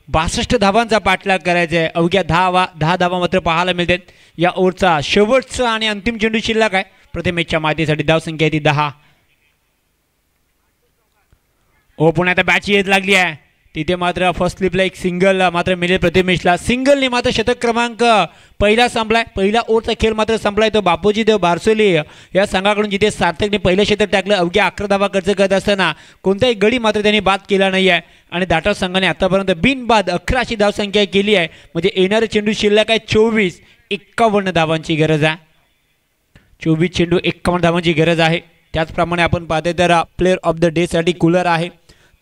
62 धावांचा पाठलाग करायचा आहे. अवघ्या 10 धावा मात्र पाहायला मिळतात. या ओव्हरचा शेवटचा आणि अंतिम चेंडू शिल्लक आहे प्रथमेशच्या माहितीसाठी. धावसंख्या ती 10. पुन्हा आता बॅच येत लागली आहे तिथे मात्र फर्स्ट स्लिपला एक सिंगल मात्र मिळेल प्रथमेशला. सिंगलने मात्र शतक क्रमांक पहिला संपलाय. पहिला ओव्हरचा खेळ मात्र संपलाय तो बापूजी देव बारसोली या संघाकडून जिथे सार्थकने पहिलं शतक टाकलं. अवघ्या 11 धावा खर्च करत असताना कोणताही गडी मात्र त्यांनी बाद केला नाही आहे आणि दाटव संघाने आतापर्यंत बिनबाद 11ची धावसंख्या केली आहे. म्हणजे येणारे चेंडू शिल्लक आहे 24. 51 धावांची गरज आहे. 24 चेंडू 51 धावांची गरज आहे. त्याचप्रमाणे आपण पाहते तर प्लेअर ऑफ द डे साठी कूलर आहे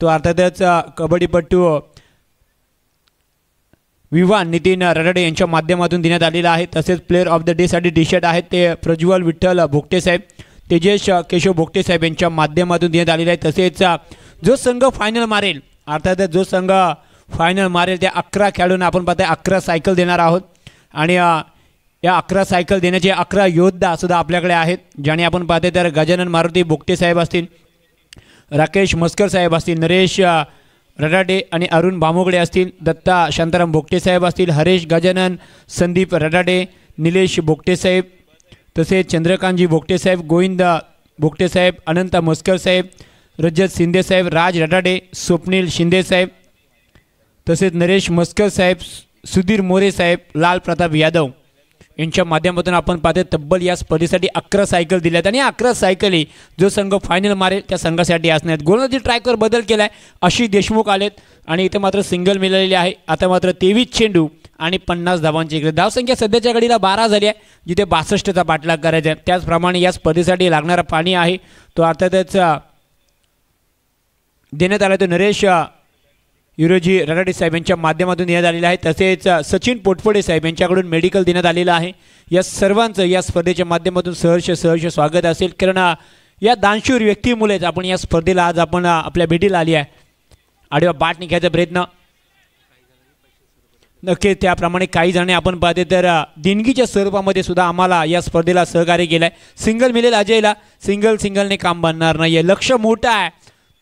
तो अर्थातच कबड्डीपटू विवान नितीन रडाडे यांच्या माध्यमातून देण्यात आलेला आहे. तसेच प्लेअर ऑफ द डे साठी टी शर्ट आहेत ते प्रज्वल विठ्ठल भोगटे साहेब, तेजेश केशव भोगटे साहेब यांच्या माध्यमातून देण्यात आलेला आहे. तसेच जो संघ फायनल मारेल अर्थातच जो संघ फायनल मारेल त्या 11 खेळाडूंना आपण पाहते 11 सायकल देणार आहोत आणि या 11 सायकल देण्याचे 11 योद्धा सुद्धा आपल्याकडे आहेत. ज्याने आपण पाहते तर गजानन मारुती भोगटे साहेब असतील, राकेश मस्कर साहेब असतील, नरेश रडाडे आणि अरुण भामोगडे असतील, दत्ता शांताराम भोगटे साहेब असतील, हरेश गजानन, संदीप रडाडे, निलेश भोगटे साहेब, तसेच चंद्रकांतजी भोगटे साहेब, गोविंद भोगटे साहेब, अनंत मस्कर साहेब, रजत शिंदे साहेब, राज रडाडे, स्वप्नील शिंदे साहेब, तसेच नरेश मस्कर साहेब, सुधीर मोरे साहेब, लाल प्रताप यादव यांच्या माध्यमातून आपण पाहते तब्बल या स्पर्धेसाठी 11 सायकल दिल्यात आणि 11 सायकली जो संघ फायनल मारेल त्या संघासाठी असणार आहेत. गोलंदाजी ट्रॅकवर बदल केलाय. आशिष देशमुख आलेत आणि इथे मात्र सिंगल मिळालेली आहे. आता मात्र 23 चेंडू आणि 50 धावांची इकडे धावसंख्या सध्याच्या घडीला 12 झाली आहे जिथे 62चा पाठलाग करायचा आहे. त्याचप्रमाणे या स्पर्धेसाठी लागणारा पाणी आहे तो अर्थातच देण्यात आला तो नरेश युरोजी रडाडे साहेब यांच्या माध्यमातून देण्यात आलेला आहे. तसेच सचिन पोटफोडे साहेब यांच्याकडून मेडिकल देण्यात आलेलं आहे. या सर्वांचं या स्पर्धेच्या माध्यमातून सहर्ष स्वागत असेल कारण या दानशूर व्यक्तीमुळेच आपण या स्पर्धेला आज आपण आपल्या भेटीला आली आहे. आडव्या बाट निघायचा प्रयत्न नक्की त्याप्रमाणे काही जण आपण पाहते तर देणगीच्या स्वरूपामध्ये सुद्धा आम्हाला या स्पर्धेला सहकार्य केलं आहे. सिंगल मिळेल अजयला. सिंगलने काम बनणार नाही आहे. लक्ष मोठं आहे.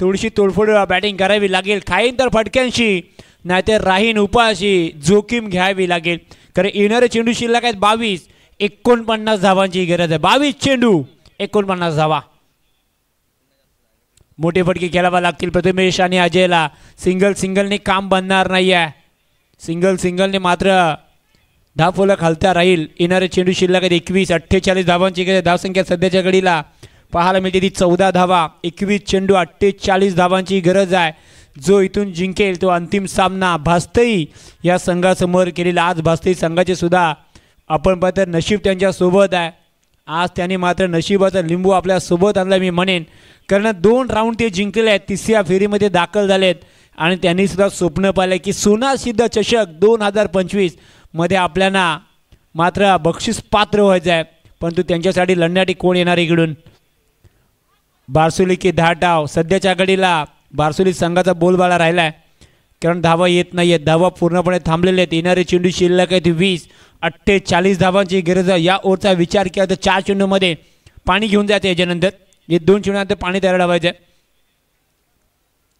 थोडीशी तोडफोड बॅटिंग करावी लागेल. खाईन तर फटक्यांशी नाहीतर राहीन उपाशी जोखीम घ्यावी लागेल कारण येणारे चेंडू शिल्लक आहेत 22. 49 धावांची गरज आहे. 22 चेंडू 49 धावा. मोठे फटके खेळावे लागतील प्रथमेश आणि अजयला. सिंगलने काम बनणार नाही आहे. सिंगलने मात्र धाव फलक हलता राहील. येणारे चेंडू शिल्लक आहेत 21. 48 धावांची गरज. धावसंख्या सध्याच्या घडीला पाहायला मिळते ती 14 धावा. 21 चेंडू 48 धावांची गरज आहे. जो इथून जिंकेल तो अंतिम सामना भास्तई या संघासमोर केलेला. आज भास्तई संघाचे सुद्धा आपण पाहतो नशीब त्यांच्या सोबत आहे. आज त्यांनी मात्र नशिबाचा लिंबू आपल्या सोबत आणला मी म्हणेन, कारण 2 राऊंड ते जिंकले आहेत. तिसऱ्या फेरीमध्ये दाखल झालेत आणि त्यांनी सुद्धा स्वप्न पाहिलं की सोना सिद्ध चषक 2025 मध्ये आपल्याला मात्र बक्षीस पात्र व्हायचं आहे. परंतु त्यांच्यासाठी लढण्यासाठी कोण येणार इकडून. बारसोली की धाटाव. सध्याच्या घडीला बारसोली संघाचा बोलबाला राहिला आहे, कारण धावा येत नाही आहेत. धावा पूर्णपणे थांबलेले आहेत. येणारे चेंडू शिल्लक आहेत 20. 48 धावांची गरज आहे. या ओव्हरचा विचार केला तर 4 चेंडूमध्ये पाणी घेऊन जायचं. याच्यानंतर हे 2 चेंडूनंतर पाणी तयार ठेवायचं आहे.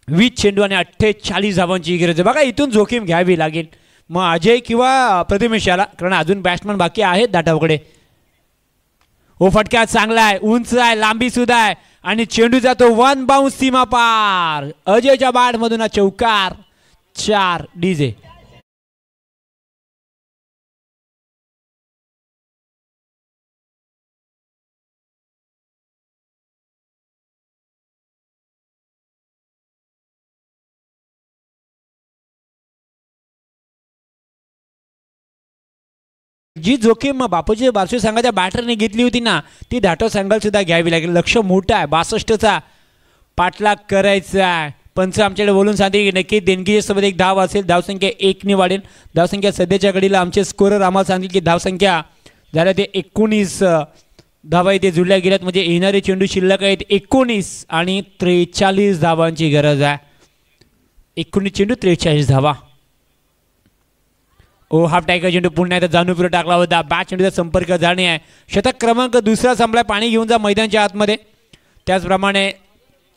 20 चेंडू आणि 48 धावांची गरज आहे. बघा इथून जोखीम घ्यावी लागेल मग अजय किंवा प्रथमेश याला, कारण अजून बॅट्समन बाकी आहेत दाटावकडे. ओ फटका चांगला आहे, उंच आहे, लांबी सुद्धा आहे आणि चेंडू जातो 1 बाउन्स सीमा पार. अजयच्या बॅटमधून चौकार. 4 डीजे. जी जोखीम बापूजी बारसोली संघाच्या बॅटरने घेतली होती ना, ती धाटव संघाला सुद्धा घ्यावी लागेल. लक्ष मोठं आहे. 62चा पाठलाग करायचा आहे. पंच आमच्याकडे बोलून सांगते की नक्की देणगीसोबत एक धाव असेल. धावसंख्या 1ने वाढेल. धावसंख्या सध्याच्या घडीला आमचे स्कोरर आम्हाला सांगतील की धावसंख्या झाल्या ते 19 धावा इथे जुळल्या गेल्यात. म्हणजे येणारे चेंडू शिल्लक आहेत 19 आणि 43 धावांची गरज आहे. 19 चेंडू 43 धावा. ओ हाफ टायगर चेंडू पुन्हा एकदा जाणून टाकला होता. बॅट चेंडूचा संपर्क जाणे आहे. शतक क्रमांक 2 संपला. पाणी घेऊन जा मैदानच्या आतमध्ये. त्याचप्रमाणे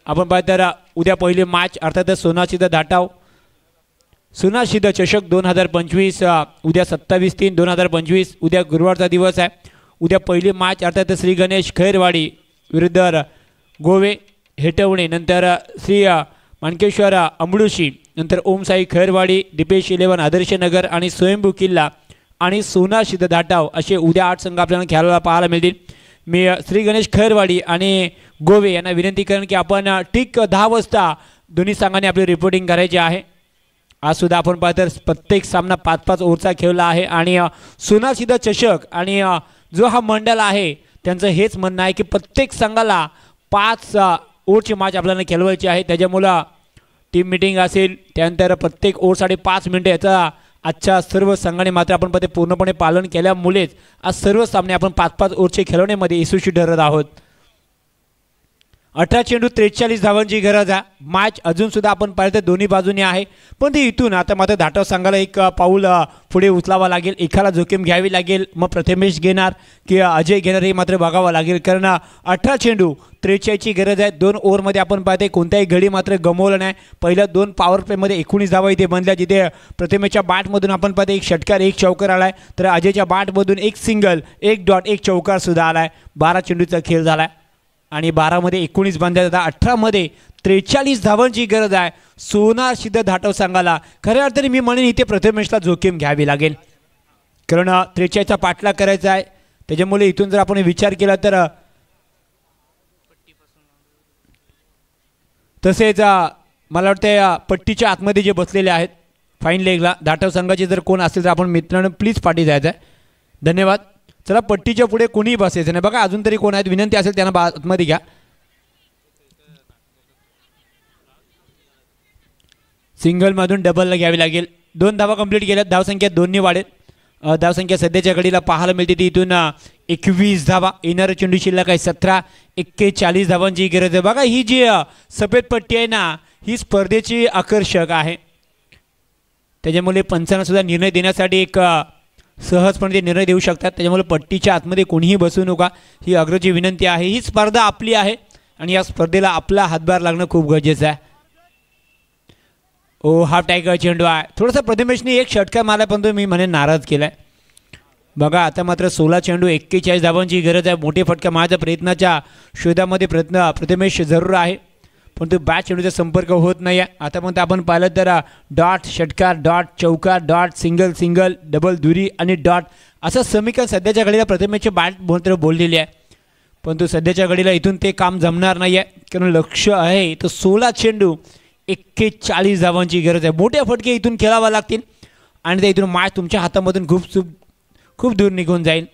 आपण पाहिलं तर उद्या पहिली मॅच अर्थातच सोना सिद्ध धाटाव सोना सिद्ध चषक 2025 उद्या 27/3/2025 उद्या गुरुवारचा दिवस आहे. उद्या पहिली मॅच अर्थात श्री गणेश खैरवाडी विरुद्ध गोवे हेटवणे, नंतर श्री माणकेश्वर अमडुशी, नंतर ओम साई खैरवाडी, दीपेश 11 आदर्श नगर आणि स्वयंभू किल्ला आणि सोना सिद्ध धाटाव असे उद्या 8 संघ आपल्याला खेळायला पाहायला मिळतील. मी श्री गणेश खैरवाडी आणि गोवे यांना विनंती करेन की आपण ठीक 10 वाजता दोन्ही संघांनी आपली रिपोर्टिंग करायची आहे. आज सुद्धा आपण पाहतो प्रत्येक सामना 5-5 ओव्हरचा खेळला आहे आणि सोना सिद्ध चषक आणि जो हा मंडळ आहे त्यांचं हेच म्हणणं आहे की प्रत्येक संघाला 5 ओव्हरची मॅच आपल्याला खेळवायची आहे. त्याच्यामुळं टीम मीटिंग असेल, त्यानंतर प्रत्येक ओव्हरसाठी 5 मिनिटं याचा आजच्या सर्व संघाने मात्र आपण पाहते पूर्णपणे पालन केल्यामुळेच आज सर्व सामने आपण 5-5 ओव्हरचे खेळवण्यामध्ये यशस्वी ठरत आहोत. 18 चेंडू 43 धावांची गरज आहे. मॅच अजून सुद्धा आपण पाहिलं तर दोन्ही बाजूने आहे, पण ते इथून आता मात्र धाटाव संघाला एक पाऊल पुढे उचलावा लागेल. एकाला जोखीम घ्यावी लागेल. मग प्रथमेश घेणार की अजय घेणार हे मात्र बघावं लागेल, कारण 18 चेंडू 43ची गरज आहे. 2 ओव्हरमध्ये आपण पाहते कोणत्याही घडी मात्र गमवलं नाही. पहिल्या 2 पॉवर प्लेमध्ये 19 धावा इथे बनल्या, जिथे प्रथमेशच्या बॅटमधून आपण पाहते 1 षटकार 1 चौकार आलाय, तर अजयच्या बॅटमधून 1 सिंगल 1 डॉट 1 चौकार सुद्धा आलाय. 12 चेंडूचा खेळ झालाय आणि 12 मध्ये 19 बांधल्या जातात. 18 मध्ये 43 धावांची गरज आहे सोना सिद्ध धाटाव संघाला. खऱ्या अर्थाने मी म्हणेन इथे प्रथमेशला जोखीम घ्यावी लागेल, कारण 43चा पाठलाग करायचा आहे. त्याच्यामुळे इथून जर आपण विचार केला तर तसेच मला वाटतं पट्टीच्या आतमध्ये जे बसलेले आहेत फाईन लेगला धाटाव संघाचे जर कोण असेल तर आपण मित्रांनो प्लीज पाठी जायचं आहे. धन्यवाद. चला पट्टीच्या पुढे कोणीही बसायचं नाही. बघा अजून तरी कोण आहेत, विनंती असेल त्यांना आतमध्ये घ्या. सिंगलमधून डबलला घ्यावी लागेल. 2 धावा कंप्लीट केल्यात. धावसंख्या 2ने वाढेल. धावसंख्या सध्याच्या घडीला पाहायला मिळते ती इथून 21 धावा. येणारं चेंडू शिल्लक आहे 17. 41 धावांची गरज आहे. बघा ही जी सफेद पट्टी आहे ना, ही स्पर्धेची आकर्षक आहे. त्याच्यामुळे पंचांना सुद्धा निर्णय देण्यासाठी एक सहजपणे ते निर्णय देऊ शकतात. त्याच्यामुळे पट्टीच्या आतमध्ये कोणीही बसू नका ही अग्रची विनंती आहे. ही स्पर्धा आपली आहे आणि या स्पर्धेला आपला हातभार लागणं खूप गरजेचं आहे. ओ हाफ टायगर चेंडू आहे. थोडासा प्रथमेशने 1 षटकार मारला, पण तो मी म्हणे नाराज केलाय. बघा आता मात्र 16 चेंडू 41 धावांची गरज आहे. मोठे फटका मारण्याच्या प्रयत्नाच्या शोधामध्ये प्रथमेश जरूर आहे, पण तो बॅट चेंडूचा संपर्क होत नाही आहे. आतापर्यंत आपण पाहिलं तर डॉट षटकार, डॉट चौकार, डॉट सिंगल सिंगल, डबल दुरी आणि डॉट असं समीकरण सध्याच्या घडीला प्रथमेशचे बॅट बोलतो बोललेली आहे. पण तो सध्याच्या घडीला इथून ते काम जमणार नाही आहे, कारण लक्ष आहे तर 16 चेंडू 41 धावांची गरज आहे. मोठे फटके इथून खेळावा लागतील आणि ते इथून मॅच तुमच्या हातामधून खूप दूर निघून जाईल.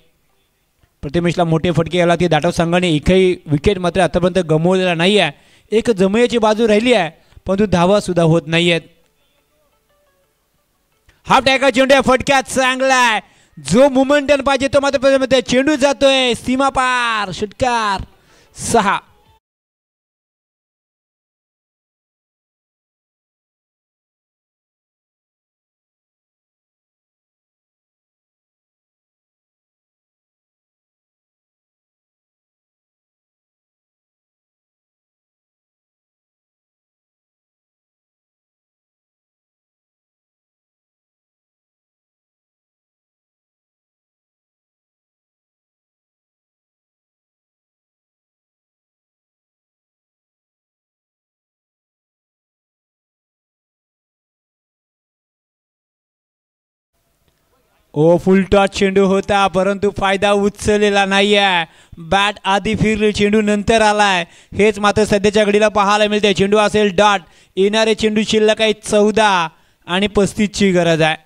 प्रथमेशला मोठे फटके यायला ते दाटव संघाने एकही विकेट मात्र आतापर्यंत गमवलेला नाही आहे. एक जमयाची बाजू राहिली आहे, परंतु धावा सुद्धा होत नाही आहेत. हाफ टॅकल चेंडू फटक्यात चांगला आहे. जो मोमेंटम पाहिजे तो मात्र चेंडू जातोय सीमा पार. षटकार 6. फुल टॉस चेंडू होता, परंतु फायदा उचललेला नाही आहे. बॅट आधी फिरली, चेंडू नंतर आलाय. हेच मात्र सध्याच्या घडीला पाहायला मिळते. चेंडू असेल डॉट. येणारे चेंडू शिल्लक आहे 14 आणि 35ची गरज आहे.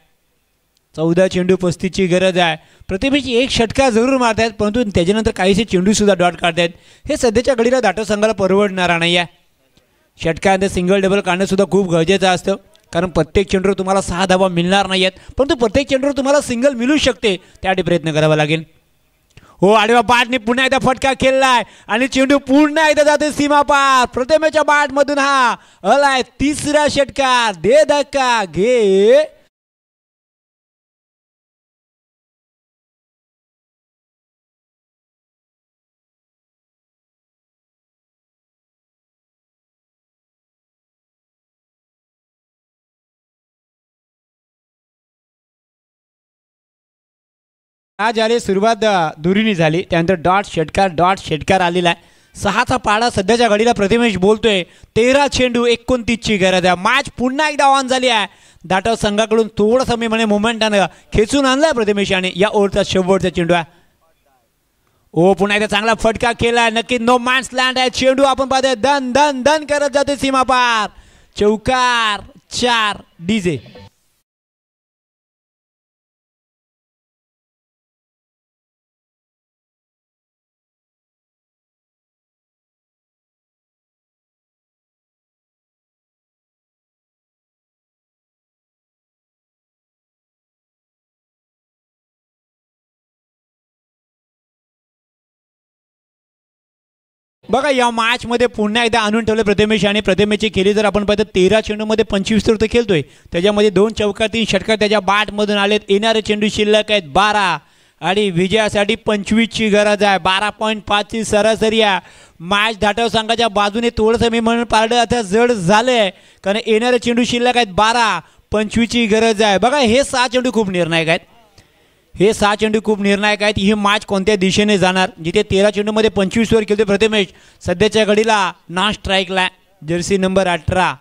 14 चेंडू 35ची गरज आहे. प्रथमेश एक षटकार जरूर मारतायत, परंतु त्याच्यानंतर काहीसे चेंडू सुद्धा डॉट काढतायत. हे सध्याच्या घडीला दाटव संघाला परवडणारा नाही आहे. षटकानंतर सिंगल डबल काढणं सुद्धा खूप गरजेचं असतं, कारण प्रत्येक चेंडूवर तुम्हाला 6 धावा मिळणार नाही आहेत, परंतु प्रत्येक चेंडूवर तुम्हाला सिंगल मिळू शकते. त्यासाठी प्रयत्न करावा लागेल. आडव्या बॅटने पुन्हा एकदा फटका खेळलाय आणि चेंडू पुन्हा एकदा जाते सीमा पार. प्रथमेशच्या बॅटमधून हा आलाय 3रा षटकार. दे धक्का घे. आज आले सुरुवात दुरीनी झाली, त्यानंतर डॉट षटकार आलेला आहे. 6चा पाडा सध्याच्या घडीला प्रथमेश बोलतोय. 13 चेंडू 29ची गरज आहे. मॅच पुन्हा एकदा ऑन झाली आहे. दाटव संघाकडून थोडासा मी म्हणे मोमेंटानं खेचून आणलाय प्रथमेशाने. या ओव्हरचा शेवटचा चेंडू आहे. पुन्हा एकदा चांगला फटका केलाय. नक्की नो मॅन्स लँड आहे. चेंडू आपण पाहतोय दन दन दन करत जाते सीमा पार. चौकार 4. डीजे बघा, या मॅच मध्ये पुन्हा एकदा आणून ठेवले प्रथमेश. आणि प्रथमेशची खेळी जर आपण पाहिलं 13 चेंडूमध्ये 25 तर खेळतोय. त्याच्यामध्ये 2 चौकार 3 षटकार त्याच्या बॅटमधून आलेत. येणारे चेंडू शिल्लक आहेत 12 आणि विजयासाठी 25ची गरज आहे. 12.5ची सरासरी आहे. मॅच दाटव संघाच्या बाजूने थोडंसं मी म्हणून पारडं आता जड झालंय, कारण येणारे चेंडू शिल्लक आहेत 12. 25ची गरज आहे. बघा, हे 6 चेंडू खूप निर्णायक आहेत. हे 6 चेंडू खूप निर्णायक आहेत. ही मॅच कोणत्या दिशेने जाणार. जिथे 13 चेंडूमध्ये 25 वर खेळतोय प्रथमेश, सध्याच्या घडीला नॉन स्ट्राईकला जर्सी नंबर 18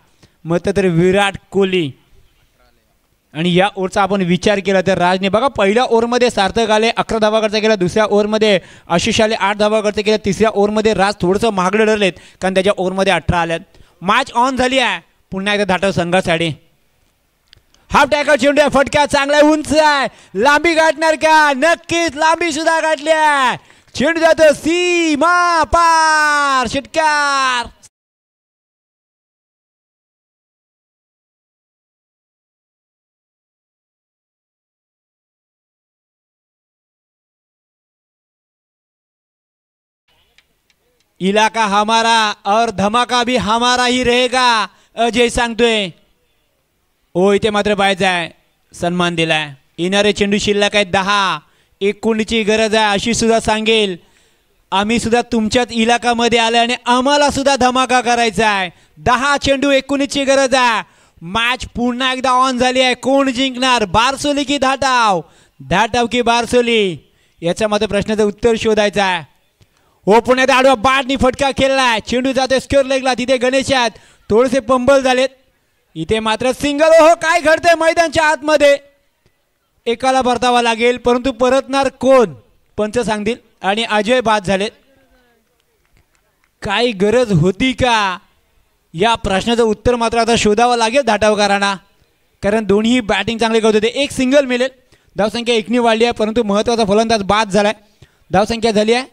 मग तर विराट कोहली. आणि या ओव्हरचा आपण विचार केला तर राजने बघा पहिल्या ओव्हरमध्ये सार्थक आले 11 धावा खर्च केला. दुसऱ्या ओव्हरमध्ये आशिष आले 8 धावा खर्च केला. तिसऱ्या ओव्हरमध्ये राज थोडंसं महागडे ठरलेत, कारण त्याच्या ओव्हरमध्ये 18 आल्यात. मॅच ऑन झाली आहे पुन्हा एकदा दाटव संघासाठी. हाफ टॅकल चेंडू आहे. फटका चांगला उंच आहे. लांबी गाठणार का? नक्कीच लांबी सुद्धा गाठली आहे. चेंडू जातो सीमा पार. षटकार. इलाका हमारा और धमाका भी हमारा ही रहेगा, अजय सांगतोय. इथे मात्र पाहायचं आहे सन्मान दिलाय. येणारे चेंडू शिल्लक आहेत 10. 19ची गरज आहे अशी सुद्धा सांगेल. आम्ही सुद्धा तुमच्याच इलाकामध्ये आले आणि आम्हाला सुद्धा धमाका करायचा आहे. 10 चेंडू 19ची गरज आहे. मॅच पुन्हा एकदा ऑन झाली आहे. कोण जिंकणार, बारसोली की धाटाव? धाटाव की बारसोली, याच्या मध्ये प्रश्नाचं उत्तर शोधायचं आहे. हो पुण्यात आडवा बाटनी फटका खेळलाय. चेंडू जातोय स्क्वेअर लेगला. तिथे गणेश आहेत, थोडेसे पंबल झालेत. इथे मात्र सिंगल. हो काय घडतंय मैदानच्या आतमध्ये. एकाला परतावा लागेल, परंतु परतणार कोण पंच सांगतील. आणि अजय बाद झालेत. काय गरज होती का या प्रश्नाचं उत्तर मात्र आता शोधावं लागेल धाटावकरांना, कारण दोन्ही बॅटिंग चांगले करत होते. एक सिंगल मिळेल. धावसंख्या एकनी वाढली आहे, परंतु महत्त्वाचा फलंदाज बाद झालाय. धावसंख्या झाली आहे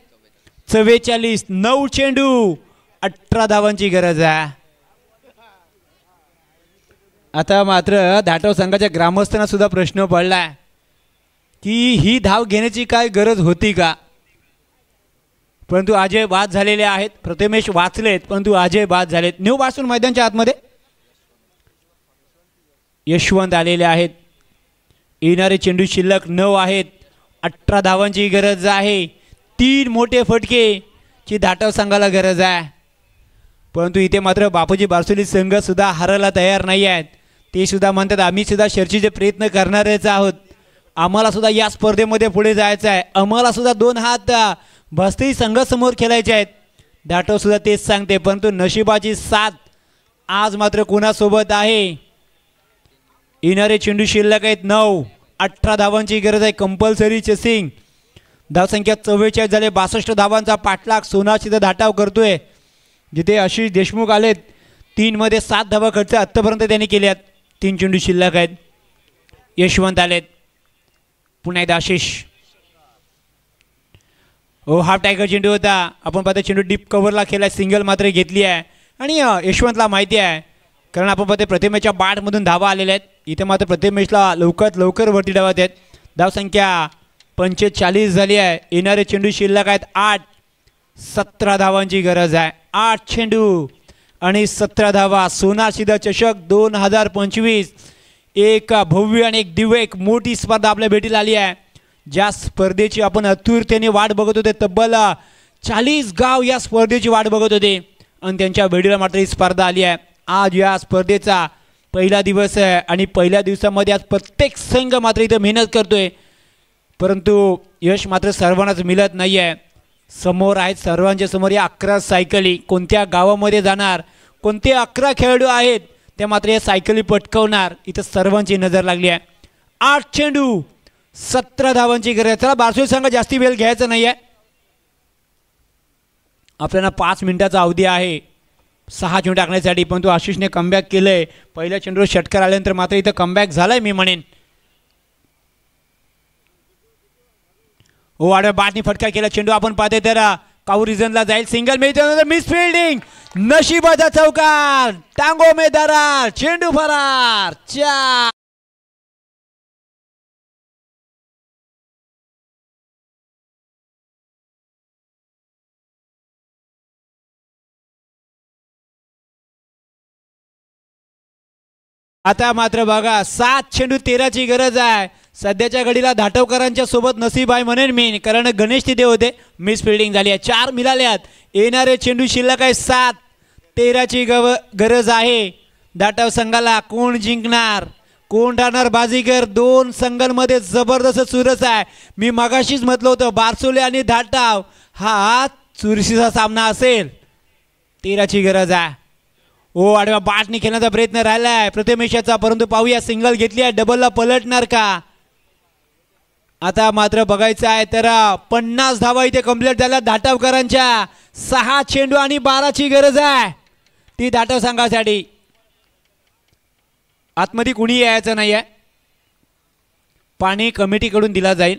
44. 9 चेंडू 18 धावांची गरज आहे. आता मात्र धाटाव संघाच्या ग्रामस्थांना सुद्धा प्रश्न पडलाय की ही धाव घेण्याची काय गरज होती का, परंतु अजय बाद झालेले आहेत. प्रथमेश वाचलेत, परंतु अजय बाद झालेत. न्यू पासून मैदानच्या आतमध्ये यशवंत आलेले आहेत. येणारे चेंडू शिल्लक 9 आहेत. 18 धावांची गरज आहे. 3 मोठे फटके ची धाटाव संघाला गरज आहे. परंतु इथे मात्र बापूजी बारसोली संघ सुद्धा हारायला तयार नाही आहेत. ते सुद्धा म्हणतात आम्ही सुद्धा शर्यतीचे प्रयत्न करणारच आहोत. आम्हाला सुद्धा या स्पर्धेमध्ये पुढे जायचं आहे. आम्हाला सुद्धा 2 हात भस्ती संघासमोर खेळायचे आहेत. धाटाव सुद्धा तेच सांगते, परंतु नशिबाची साथ आज मात्र कोणासोबत आहे. येणारे चेंडू शिल्लक आहेत 9. 18 धावांची गरज आहे. Compulsory chasing. धावसंख्या 44 झाले. 62 धावांचा पाठलाग सोनाशीचा धाटाव करतोय. जिथे आशिष देशमुख आलेत, 3 मध्ये 7 धावा खर्च आत्तापर्यंत त्यांनी केल्यात. 3 चेंडू शिल्लक आहेत. यशवंत आलेत. पुन्हा एकदा आशिष. हो हाफ टायगर चेंडू होता. आपण पाहता चेंडू डीप कव्हरला खेळला. सिंगल मात्र घेतली आहे आणि यशवंतला माहिती आहे, कारण आपण पाहतो प्रतिमेच्या बाटमधून धावा आलेल्या आहेत. इथे मात्र प्रतिमेशला लवकरात लवकर वरती धावत आहेत. धावसंख्या 45 झाली आहे. येणारे चेंडू शिल्लक आहेत 8. 17 धावांची गरज आहे. 8 चेंडू आणि 17 धावा. सोनाशिदा चषक 2025 एक भव्य आणि एक दिव्य एक मोठी स्पर्धा आपल्या भेटीला आली आहे. ज्या स्पर्धेची आपण आतुरतेने वाट बघत होते, तब्बल 40 गाव या स्पर्धेची वाट बघत होते आणि त्यांच्या भेटीला मात्र ही स्पर्धा आली आहे. आज या स्पर्धेचा पहिला दिवस आहे आणि पहिल्या दिवसामध्ये आज प्रत्येक संघ मात्र इथे मेहनत करतोय, परंतु यश मात्र सर्वांनाच मिळत नाही आहे. समोर आहेत सर्वांच्या समोर या 11 सायकली. कोणत्या गावामध्ये जाणार, कोणते 11 खेळाडू आहेत ते मात्र या सायकली पटकवणार, इथं सर्वांची नजर लागली आहे. 8 चेंडू 17 धावांची गरज. चला बारसोली संघ जास्ती वेळ घ्यायचा नाही आहे. आपल्याला 5 मिनिटाचा अवधी आहे 6 चेंडू टाकण्यासाठी, परंतु आशिषने कमबॅक केलंय. पहिल्या चेंडूवर षटकार आल्यानंतर मात्र इथं कमबॅक झालाय मी म्हणेन. हो आडव्या बाटनी फटका केला. चेंडू आपण पाहते तर काऊ रिझनला जाईल. सिंगल मिळते. Miss fielding. नशिबाचा चौकार. टांगो में दरार. चेंडू फरार. 4. आता मात्र बघा 7 चेंडू 13ची गरज आहे. सध्याच्या घडीला धाटवकरांच्या सोबत नसीब आहे म्हणेन मी, कारण गणेश तिथे होते. मिस फिल्डिंग झाली आहे. 4 मिळाल्यात. येणारे चेंडू शिल्लक आहे 7. 13ची गरज आहे धाटव संघाला. कोण जिंकणार, कोण राहणार बाजीगर. 2 संघांमध्ये जबरदस्त चुरस आहे. मी मगाशीच म्हटलं होतं बारसोली आणि धाटाव हा चुरशीचा सामना असेल. 13ची गरज आहे. ओ आडव्या बाटनी खेळण्याचा प्रयत्न राहिलाय प्रथमेशाचा, परंतु पाहूया सिंगल घेतली आहे. डबलला पलटणार का. आता मात्र बघायचं आहे तर 50 धावा इथे कंप्लीट झाल्या धाटावकरांच्या. 6 चेंडू आणि 12ची गरज आहे ती धाटाव संघासाठी. आतमध्ये कुणी यायचं नाही आहे. पाणी कमिटीकडून दिला जाईल.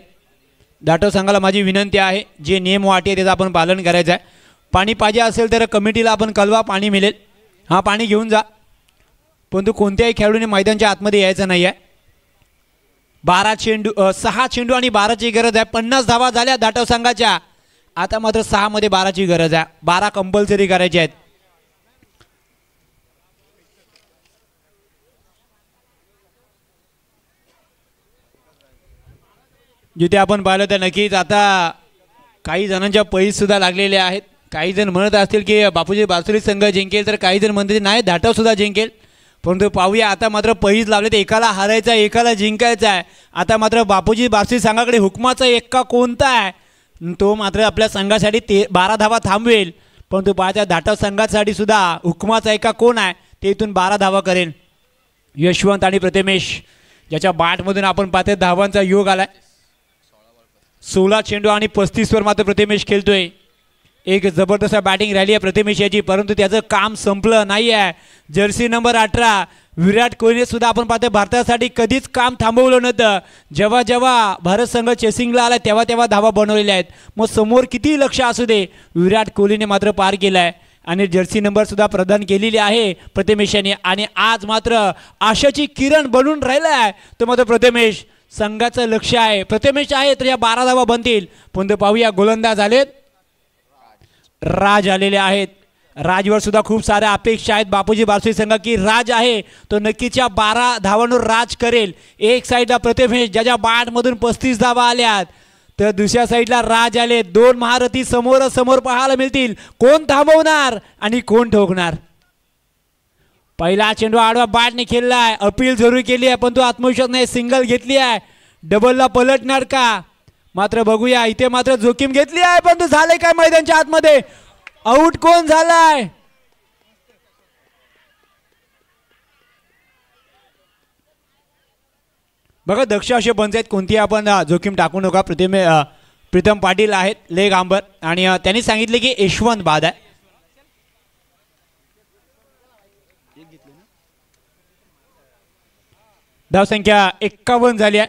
धाटाव संघाला माझी विनंती आहे, जे नियम वाटी आहे त्याचं आपण पालन करायचं आहे. पाणी पाहिजे असेल तर कमिटीला आपण कळवा, पाणी मिळेल. हा पाणी घेऊन जा, परंतु कोणत्याही खेळाडूने मैदानच्या आतमध्ये यायचं नाही आहे. 6 चेंडू आणि 12ची गरज आहे. 50 धावा झाल्या धाटाव संघाच्या. आता मात्र 6 मध्ये 12ची गरज आहे. 12 कंपल्सरी करायचे आहेत. जिथे आपण पाहिलं तर नक्कीच आता काही जणांच्या पैसे सुद्धा लागलेले आहेत. काही जण म्हणत असतील की बापूजी बारसोली संघ जिंकेल, तर काही जण म्हणतात नाही धाटाव सुद्धा जिंकेल. परंतु पाहूया आता मात्र पैज लावले तर एकाला हारायचा एकाला जिंकायचा आहे. आता मात्र बापूजी बारसोली संघाकडे हुकमाचा एक्का कोणता आहे तो मात्र आपल्या संघासाठी 12 धावा थांबवेल, परंतु पाहत्या धाटाव संघासाठी सुद्धा हुकमाचा एका कोण आहे ते इथून 12 धावा करेल. यशवंत आणि प्रथमेश ज्याच्या बॅटमधून आपण पाहतो धावांचा योग आलाय. 16 चेंडू आणि 35 वर मात्र प्रथमेश खेळतोय. एक जबरदस्त बॅटिंग रॅली आहे प्रथमेश याची, परंतु त्याचं काम संपलं नाही आहे. जर्सी नंबर 18 विराट कोहलीने सुद्धा आपण पाहतो भारतासाठी कधीच काम थांबवलं नव्हतं. जेव्हा जेव्हा भारत संघ चेसिंगला आला तेव्हा तेव्हा धावा बनवलेल्या आहेत. मग समोर किती लक्ष असू दे, विराट कोहलीने मात्र पार केलं आहे आणि जर्सी नंबर सुद्धा प्रदान केलेली आहे प्रथमेश यांनी. आणि आज मात्र आशाची किरण बनून राहिला आहे तो मात्र प्रथमेश. संघाचं लक्ष आहे, प्रथमेश आहे तर या 12 धावा बनतील. पण पाहूया गोलंदाज आलेत, राज आलेले आहेत. राजवर सुद्धा खूप साऱ्या अपेक्षा आहेत बापूजी बारसोली संघ की राज आहे तो नक्कीच या 12 धावांवर राज करेल. एक साईडला प्रथमेश ज्याच्या बॅटमधून 35 धावा आल्यात, तर दुसऱ्या साईडला राज आले. 2 महारथी समोरासमोर पाहायला मिळतील. कोण थांबवणार आणि कोण ठोकणार. पहिला चेंडू आडवा बॅटने खेळलाय, अपील जरूर केली आहे पण तो आत्मविश्वास नाही, सिंगल घेतली आहे. डबलला पलटणार का, मात्र बघूया. इथे मात्र जोखीम घेतली आहे पण तो झाले काय मैदानाच्या आतमध्ये. आउट कोण झालाय, बघा. दक्ष असे पंच आहेत, कोणती आपण जोखीम टाकू नका. प्रीतम पाटील आहेत लेग आंबर आणि त्यांनी सांगितले की यशवंत बाद आहे. धावसंख्या 51 झाली आहे.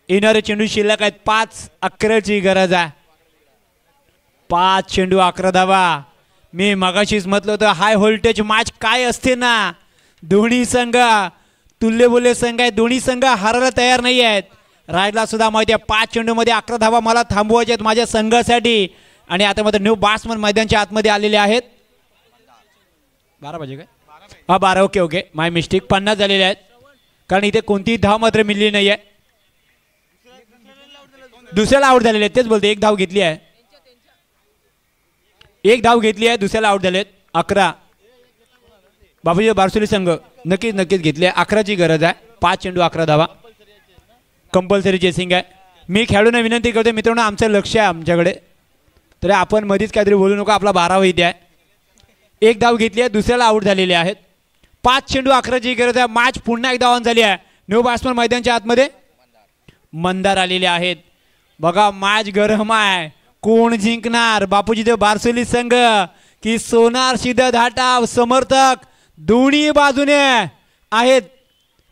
येणारे चेंडू शिल्लक आहेत 5 11ची गरज आहे. 5 चेंडू 11 धावा. मी मगाशीच म्हटलं होतं हाय व्होल्टेज मॅच काय असते ना. दोन्ही संघ तुल्यबुल्य संघ आहेत, दोन्ही संघ हारायला तयार नाही आहेत. राजला सुद्धा माहिती आहे 5 चेंडूमध्ये 11 धावा मला थांबवायच्या आहेत माझ्या संघासाठी. आणि आता मात्र न्यू बॅट्समन मैदानाच्या आतमध्ये आलेले आहेत. 12 पाहिजे काय, हा 12. ओके ओके, माय मिस्टेक. 50 झालेले आहेत कारण इथे कोणतीही धाव मात्र मिळली नाही आहे. दुसऱ्याला आउट झालेले आहेत, तेच बोलते. एक धाव घेतली आहे, एक धाव घेतली आहे, दुसऱ्याला आउट झालेत. 11. बापूजी बारसोली संघ नक्कीच नक्कीच घेतली आहे. 11ची गरज आहे. 5 चेंडू 11 धावा कंपल्सरी चेसिंग आहे. मी खेळाडूंना विनंती करतो मित्रांनो, आमचं लक्ष आहे आमच्याकडे, तर आपण मध्येच काहीतरी बोलू नका. आपला 12 इथे आहे. एक धाव घेतली आहे, दुसऱ्याला आउट झालेले आहेत. 5 चेंडू 11ची गरज आहे. मॅच पुन्हा एकदा ऑन झाली आहे. न्यू बॅट्समन मैदानाच्या आतमध्ये मंदार आलेले आहेत. बघा मॅच गरम आहे. कोण जिंकणार, बापूजी देव बारसोली संघ की सोनार सिद्ध धाटाव समर्थक दोन्ही बाजूने आहेत.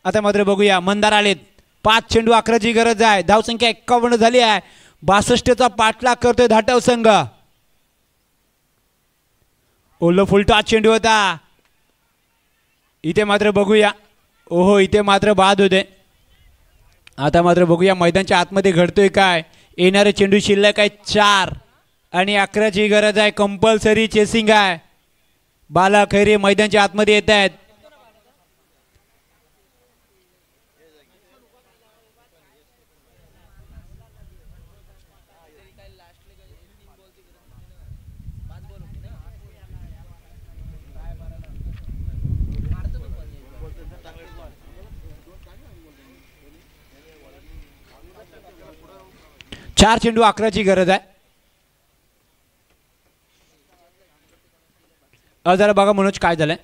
आता मात्र बघूया, मंदार आलेत. 5 चेंडू 11ची गरज आहे. धावसंख्या 51 झाली आहे. 62चा पाठलाग करतोय धाटाव संघ. ओल्लो फुलटा चेंडू होता. इथे मात्र बघूया, ओहो इथे मात्र बाद होते. आता मात्र बघूया मैदानाच्या आतमध्ये घडतोय काय. येणारे चेंडू शिल्लक आहे 4 आणि 11ची गरज आहे. कंपल्सरी चेसिंग आहे. बाला खैरे मैदानाच्या आतमध्ये येत आहेत. चार चेंडू 11ची गरज आहे. जरा बघा मनोज काय झालंय.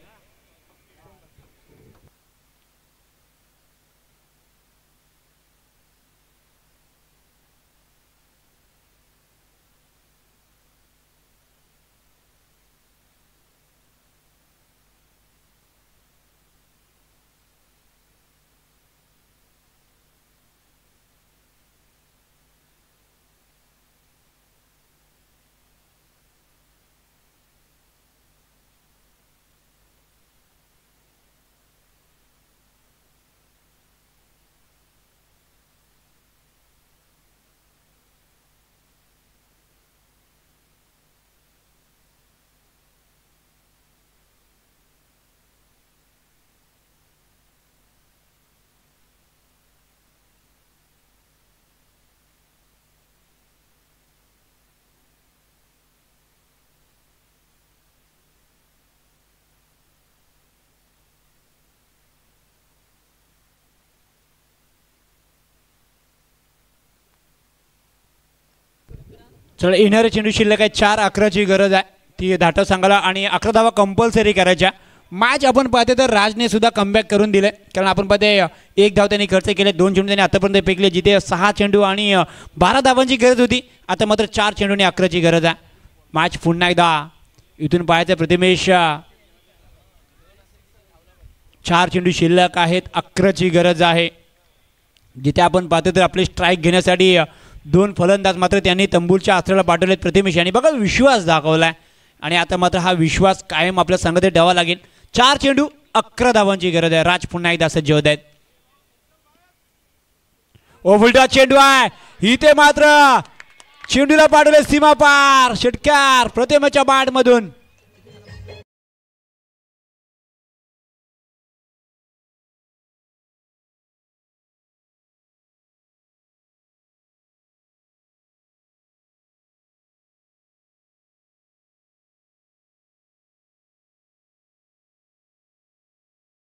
चला येणारे चेंडू शिल्लक आहे 4-11ची गरज आहे ती धाटव संघाला आणि 11 धावा कंपल्सरी करायच्या. मॅच आपण पाहते तर राजने सुद्धा कमबॅक करून दिले कारण आपण पाहते 1 धाव त्यांनी खर्च केले 2 चेंडू त्यांनी आतापर्यंत फेकले जिथे 6 चेंडू आणि 12 धावांची गरज होती आता मात्र 4 चेंडू आणि 11ची गरज आहे. मॅच पुन्हा एकदा इथून पाहायचं प्रतिमेश 4 चेंडू शिल्लक आहेत 11ची गरज आहे. जिथे आपण पाहतो तर आपले स्ट्राईक घेण्यासाठी 2 फलंदाज मात्र त्यांनी तंबूच्या आश्रयाला पाठवलेत. प्रतिमेश यांनी बघा विश्वास दाखवलाय आणि आता मात्र हा विश्वास कायम आपल्या संघात ठेवावा लागेल. 4 चेंडू 11 धावांची गरज आहे. राज पुन्हा एकदा सज्ज होत आहेत. उलटा चेंडू आहे इथे मात्र चेंडूला पाठवले सीमा पार षटकार प्रतिमेच्या बॅट मधून.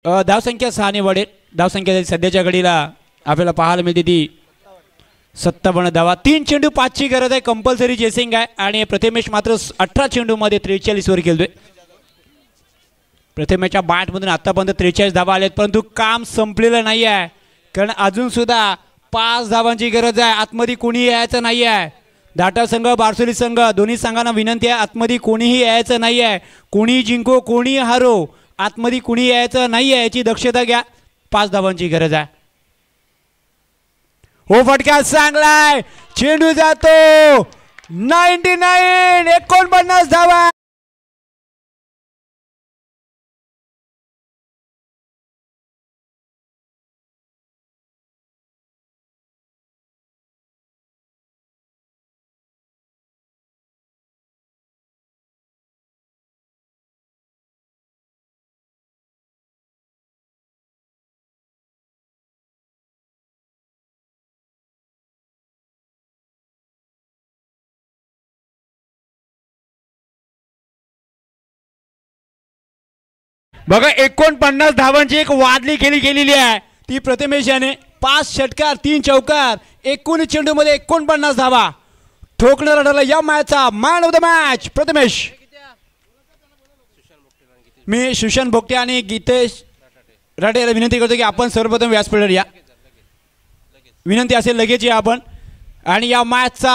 धावसंख्या 6 ने वाढेल. धावसंख्या सध्याच्या घडीला आपल्याला पाहायला मिळते ती 57 धावा. 3 चेंडू 5ची गरज आहे. कंपल्सरी चेसिंग आहे आणि प्रतिमेश मात्र 18 चेंडू मध्ये 43 वर खेळतोय. प्रतिमेच्या बॅटमधून आतापर्यंत 43 धावा आलेत परंतु काम संपलेलं नाही आहे कारण अजून सुद्धा 5 धावांची गरज आहे. आतमध्ये कोणी यायचं नाही आहे. धाटव संघ बारसोली संघ दोन्ही संघांना विनंती आहे आतमध्ये कोणीही यायचं नाही आहे. कोणी जिंको कोणी हारो आतमध्ये कुणी यायचं नाही आहे याची दक्षता घ्या. 5 धावांची गरज आहे. हो फटका चांगलाय चेंडू जातो 49 धावा. बघा 49 धावांची एक वादली खेळी गेलेली आहे ती प्रतिमेश याने 5 षटकार 3 चौकार 19 चेंडू मध्ये 49 धावा ठोकणारा ठरला या मॅचचा man of the match Pratimesh. मी सुशांत भोगटे आणि गीतेश राठेला विनंती करतो की आपण सर्वप्रथम व्यासपीठावर या. विनंती असेल लगेच या आपण आणि या मॅचचा